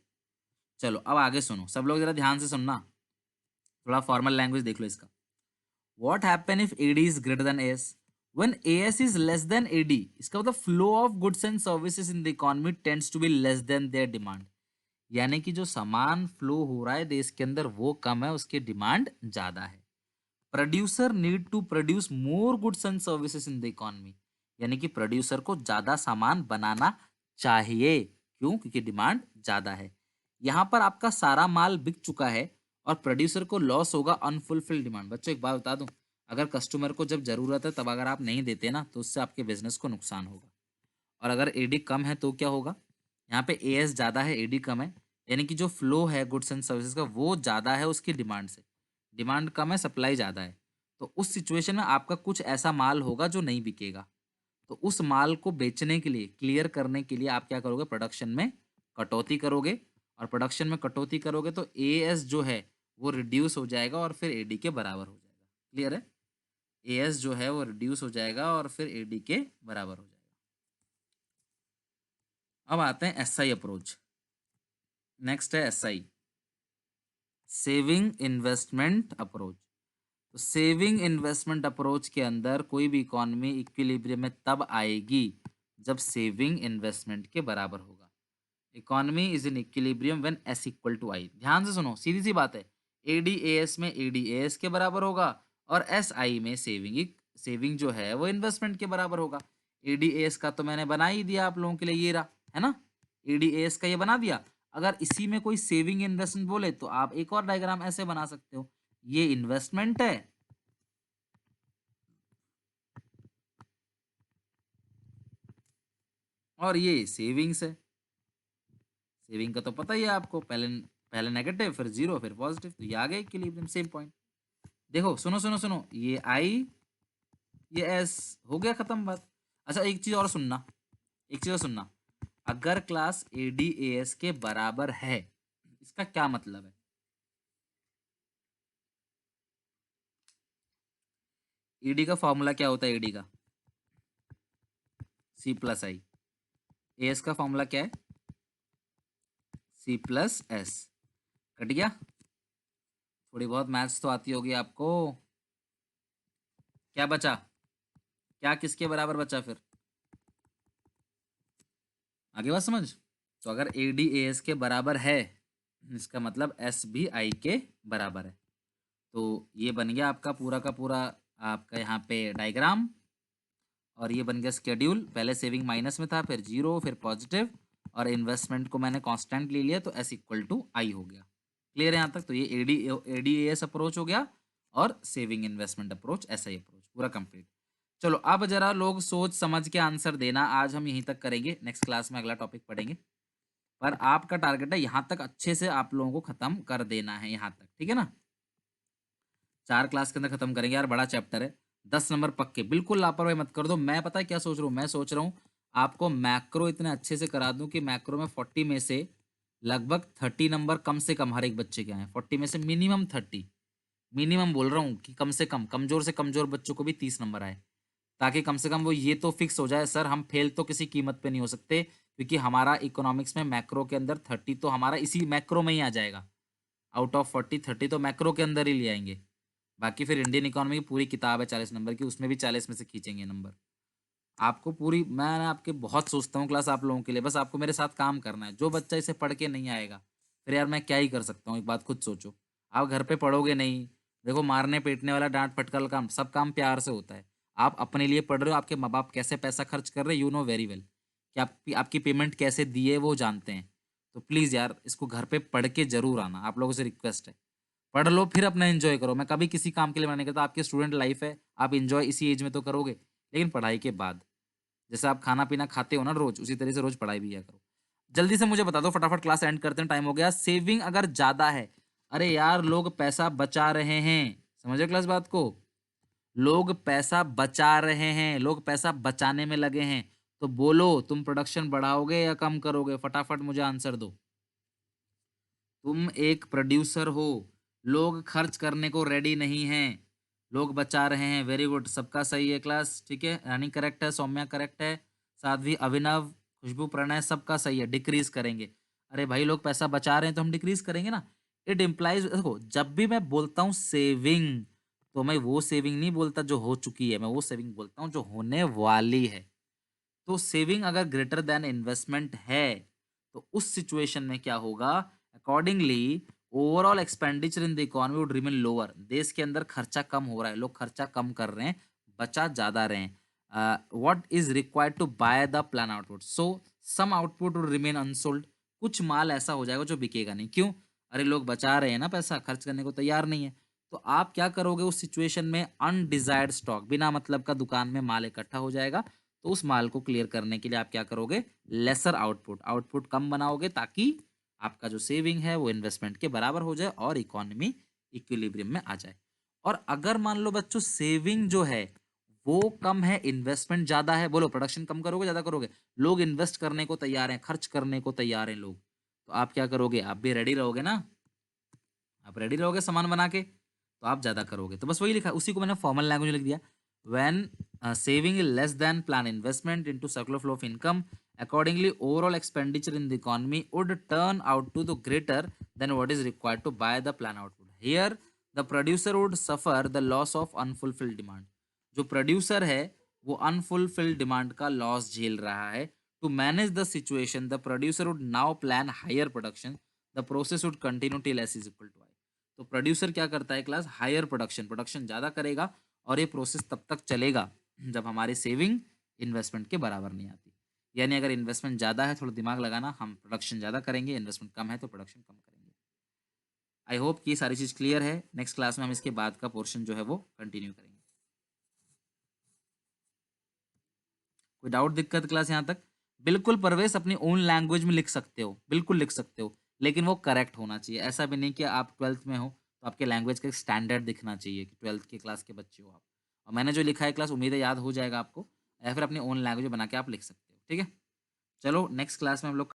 चलो अब आगे सुनो, सब लोग जरा ध्यान से सुनना, थोड़ा फॉर्मल लैंग्वेज देख लो इसका। What happen if AD is greater than S, when AS is less than AD, इसका मतलब flow of goods and services in the economy tends to be less than their demand. यानी कि जो सामान फ्लो हो रहा है देश के अंदर वो कम है, उसकी डिमांड ज्यादा है। Producer need to produce more goods and services in the economy, यानी कि प्रोड्यूसर को ज्यादा सामान बनाना चाहिए। क्यों, क्योंकि डिमांड ज्यादा है। यहाँ पर आपका सारा माल बिक चुका है और प्रोड्यूसर को लॉस होगा अनफुलफिल्ड डिमांड। बच्चों एक बात बता दूं, अगर कस्टमर को जब जरूरत है तब अगर आप नहीं देते ना तो उससे आपके बिजनेस को नुकसान होगा। और अगर एडी कम है तो क्या होगा, यहाँ पे एएस ज्यादा है एडी कम है, यानी कि जो फ्लो है गुड्स एंड सर्विसेज का वो ज्यादा है उसकी डिमांड से, डिमांड कम है सप्लाई ज्यादा है। तो उस सिचुएशन में आपका कुछ ऐसा माल होगा जो नहीं बिकेगा। तो उस माल को बेचने के लिए, क्लियर करने के लिए आप क्या करोगे, प्रोडक्शन में कटौती करोगे। और प्रोडक्शन में कटौती करोगे तो एएस जो है वो रिड्यूस हो जाएगा और फिर एडी के बराबर हो जाएगा। क्लियर है, एएस जो है वो रिड्यूस हो जाएगा और फिर एडी के बराबर हो जाएगा। अब आते हैं एसआई अप्रोच। नेक्स्ट है एसआई, सेविंग इन्वेस्टमेंट अप्रोच। तो सेविंग इन्वेस्टमेंट अप्रोच के अंदर कोई भी इकोनॉमी इक्विलिब्रियम में तब आएगी जब सेविंग इन्वेस्टमेंट के बराबर होगा। Economy is in equilibrium when S equal to I. ध्यान से सुनो, सीधी सी बात है, एडीएएस में एडीएएस के बराबर होगा और एसआई में सेविंग जो है वो इन्वेस्टमेंट के बराबर होगा। एडीएएस का तो मैंने बना ही दिया आप लोगों के लिए, ये रहा है ना, एडीएएस का ये बना दिया। अगर इसी में कोई सेविंग इन्वेस्टमेंट बोले तो आप एक और डायग्राम ऐसे बना सकते हो, ये इन्वेस्टमेंट है और ये सेविंग्स है। सेविंग का तो पता ही है आपको, पहले पहले नेगेटिव फिर जीरो फिर पॉजिटिव, तो ये आ गया इक्विलिब्रियम, सेम पॉइंट। देखो सुनो सुनो सुनो, ये आई ये एस, हो गया खत्म बात। अच्छा एक चीज और सुनना, एक चीज और सुनना, अगर क्लास एडीएएस के बराबर है इसका क्या मतलब है। ईडी का फॉर्मूला क्या होता है, ईडी का सी प्लस आई, एस का फॉर्मूला क्या है सी प्लस एस। कट गया, थोड़ी बहुत मैथ्स तो आती होगी आपको। क्या बचा, क्या किसके बराबर बचा फिर, आगे बात समझ। तो अगर ए डी ए एस के बराबर है इसका मतलब एस भी आई के बराबर है। तो ये बन गया आपका पूरा का पूरा आपका यहाँ पे डायग्राम, और ये बन गया स्केड्यूल। पहले सेविंग माइनस में था फिर जीरो फिर पॉजिटिव, और इन्वेस्टमेंट को मैंने कांस्टेंट ले लिया तो एस इक्वल टू आई हो गया। क्लियर है यहाँ तक, तो ये एडी एस अप्रोच हो गया और saving investment approach S I approach पूरा कंप्लीट। चलो अब जरा लोग सोच समझ के आंसर देना, आज हम यहीं तक करेंगे, नेक्स्ट क्लास में अगला टॉपिक पढ़ेंगे। पर आपका टारगेट है यहाँ तक अच्छे से आप लोगों को खत्म कर देना है यहाँ तक, ठीक है ना। 4 क्लास के अंदर खत्म करेंगे यार, बड़ा चैप्टर है, 10 नंबर पक्के, बिल्कुल लापरवाही मत कर दो। मैं पता है क्या सोच रहा हूँ, मैं सोच रहा हूँ आपको मैक्रो इतने अच्छे से करा दूं कि मैक्रो में 40 में से लगभग 30 नंबर कम से कम हर एक बच्चे के आए, 40 में से मिनिमम 30, मिनिमम बोल रहा हूँ कि कम से कम कमजोर से कमजोर बच्चों को भी 30 नंबर आए, ताकि कम से कम वो ये तो फिक्स हो जाए सर हम फेल तो किसी कीमत पे नहीं हो सकते, क्योंकि हमारा इकोनॉमिक्स में मैक्रो के अंदर 30 तो हमारा इसी मैक्रो में ही आ जाएगा। आउट ऑफ 40 30 तो मैक्रो के अंदर ही ले आएंगे। बाकी फिर इंडियन इकोनॉमी की पूरी किताब है 40 नंबर की, उसमें भी 40 में से खींचेंगे नंबर। आपको पूरी, मैं आपके बहुत सोचता हूँ क्लास आप लोगों के लिए, बस आपको मेरे साथ काम करना है। जो बच्चा इसे पढ़ के नहीं आएगा फिर यार मैं क्या ही कर सकता हूँ, एक बात खुद सोचो। आप घर पे पढ़ोगे नहीं, देखो मारने पीटने वाला डांट फटकार वाला काम सब काम प्यार से होता है। आप अपने लिए पढ़ रहे हो, आपके माँ बाप कैसे पैसा खर्च कर रहे हैं यू नो वेरी वेल, कि आपकी पेमेंट कैसे दी है वो जानते हैं। तो प्लीज़ यार इसको घर पे पढ़ के जरूर आना, आप लोगों से रिक्वेस्ट है। पढ़ लो फिर अपना एंजॉय करो, मैं कभी किसी काम के लिए मना नहीं करता, आपकी स्टूडेंट लाइफ है, आप एंजॉय इसी एज में तो करोगे, लेकिन पढ़ाई के बाद। जैसे आप खाना पीना खाते हो ना रोज, उसी तरह से रोज पढ़ाई भी किया करो। जल्दी से मुझे बता दो, फटाफट क्लास एंड करते हैं, टाइम हो गया। सेविंग अगर ज्यादा है, अरे यार लोग पैसा बचा रहे हैं, समझे क्लास बात को, लोग पैसा बचा रहे हैं, लोग पैसा बचाने में लगे हैं। तो बोलो तुम प्रोडक्शन बढ़ाओगे या कम करोगे, फटाफट मुझे आंसर दो। तुम एक प्रोड्यूसर हो, लोग खर्च करने को रेडी नहीं हैं, लोग बचा रहे हैं, वेरी गुड, सबका सही है क्लास, ठीक है। रानी करेक्ट है, सौम्या करेक्ट है, साध्वी, अभिनव, खुशबू, प्रणय, सबका सही है। डिक्रीज करेंगे, अरे भाई लोग पैसा बचा रहे हैं तो हम डिक्रीज करेंगे ना। इट इम्प्लाइज, देखो जब भी मैं बोलता हूँ सेविंग, तो मैं वो सेविंग नहीं बोलता जो हो चुकी है, मैं वो सेविंग बोलता हूँ जो होने वाली है। तो सेविंग अगर ग्रेटर देन इन्वेस्टमेंट है, तो उस सिचुएशन में क्या होगा, accordingly overall expenditure in the economy would remain lower. देश के अंदर खर्चा कम हो रहा है, लोग खर्चा कम कर रहे हैं, बचा ज्यादा रहे हैं। What is required to buy the plan output, so some output would remain unsold. कुछ माल ऐसा हो जाएगा जो बिकेगा नहीं, क्यों, अरे लोग बचा रहे हैं ना, पैसा खर्च करने को तैयार नहीं है। तो आप क्या करोगे उस सिचुएशन में, अनडिजायर्ड स्टॉक, बिना मतलब का दुकान में माल इकट्ठा हो जाएगा। तो उस माल को क्लियर करने के लिए आप क्या करोगे, लेसर आउटपुट, आउटपुट कम बनाओगे, ताकि आपका जो सेविंग है वो इन्वेस्टमेंट के बराबर हो जाए और इकोनॉमी इक्विलिब्रियम में आ जाए। और अगर मान लो बच्चों सेविंग जो है वो कम है, इन्वेस्टमेंट ज्यादा है, बोलो प्रोडक्शन कम करोगे ज्यादा करोगे, लोग इन्वेस्ट करने को तैयार हैं, खर्च करने को तैयार हैं लोग, तो आप क्या करोगे, आप भी रेडी रहोगे ना, आप रेडी रहोगे सामान बना के, तो आप ज्यादा करोगे। तो बस वही लिखा, उसी को मैंने फॉर्मल लैंग्वेज में लिख दिया। When saving is less than plan investment into circular flow of income, accordingly overall expenditure in the economy would turn out to the greater than what is required to buy the plan output. Here the producer would suffer the loss of unfulfilled demand. जो प्रोड्यूसर है वो अनफुलफिल्ड डिमांड का लॉस झेल रहा है। To manage the situation the producer would now plan higher production, the process would continue till S is equal to I. तो प्रोड्यूसर क्या करता है क्लास, हायर प्रोडक्शन, प्रोडक्शन ज्यादा करेगा, और ये प्रोसेस तब तक चलेगा जब हमारी सेविंग इन्वेस्टमेंट के बराबर नहीं आती। यानी अगर इन्वेस्टमेंट ज़्यादा है, थोड़ा दिमाग लगाना, हम प्रोडक्शन ज़्यादा करेंगे, इन्वेस्टमेंट कम है तो प्रोडक्शन कम करेंगे। आई होप कि ये सारी चीज़ क्लियर है। नेक्स्ट क्लास में हम इसके बाद का पोर्शन जो है वो कंटिन्यू करेंगे। कोई डाउट दिक्कत क्लास यहाँ तक? बिल्कुल परवेश अपनी ओन लैंग्वेज में लिख सकते हो, बिल्कुल लिख सकते हो, लेकिन वो करेक्ट होना चाहिए। ऐसा भी नहीं कि आप ट्वेल्थ में हो तो आपके लैंग्वेज का एक स्टैंडर्ड दिखना चाहिए कि ट्वेल्थ की क्लास के बच्चे हो आप। और मैंने जो लिखा है क्लास, उम्मीद है याद हो जाएगा आपको, या फिर अपनी ओन लैंग्वेज बना के आप लिख सकते हो, ठीक है। चलो नेक्स्ट क्लास में हम लोग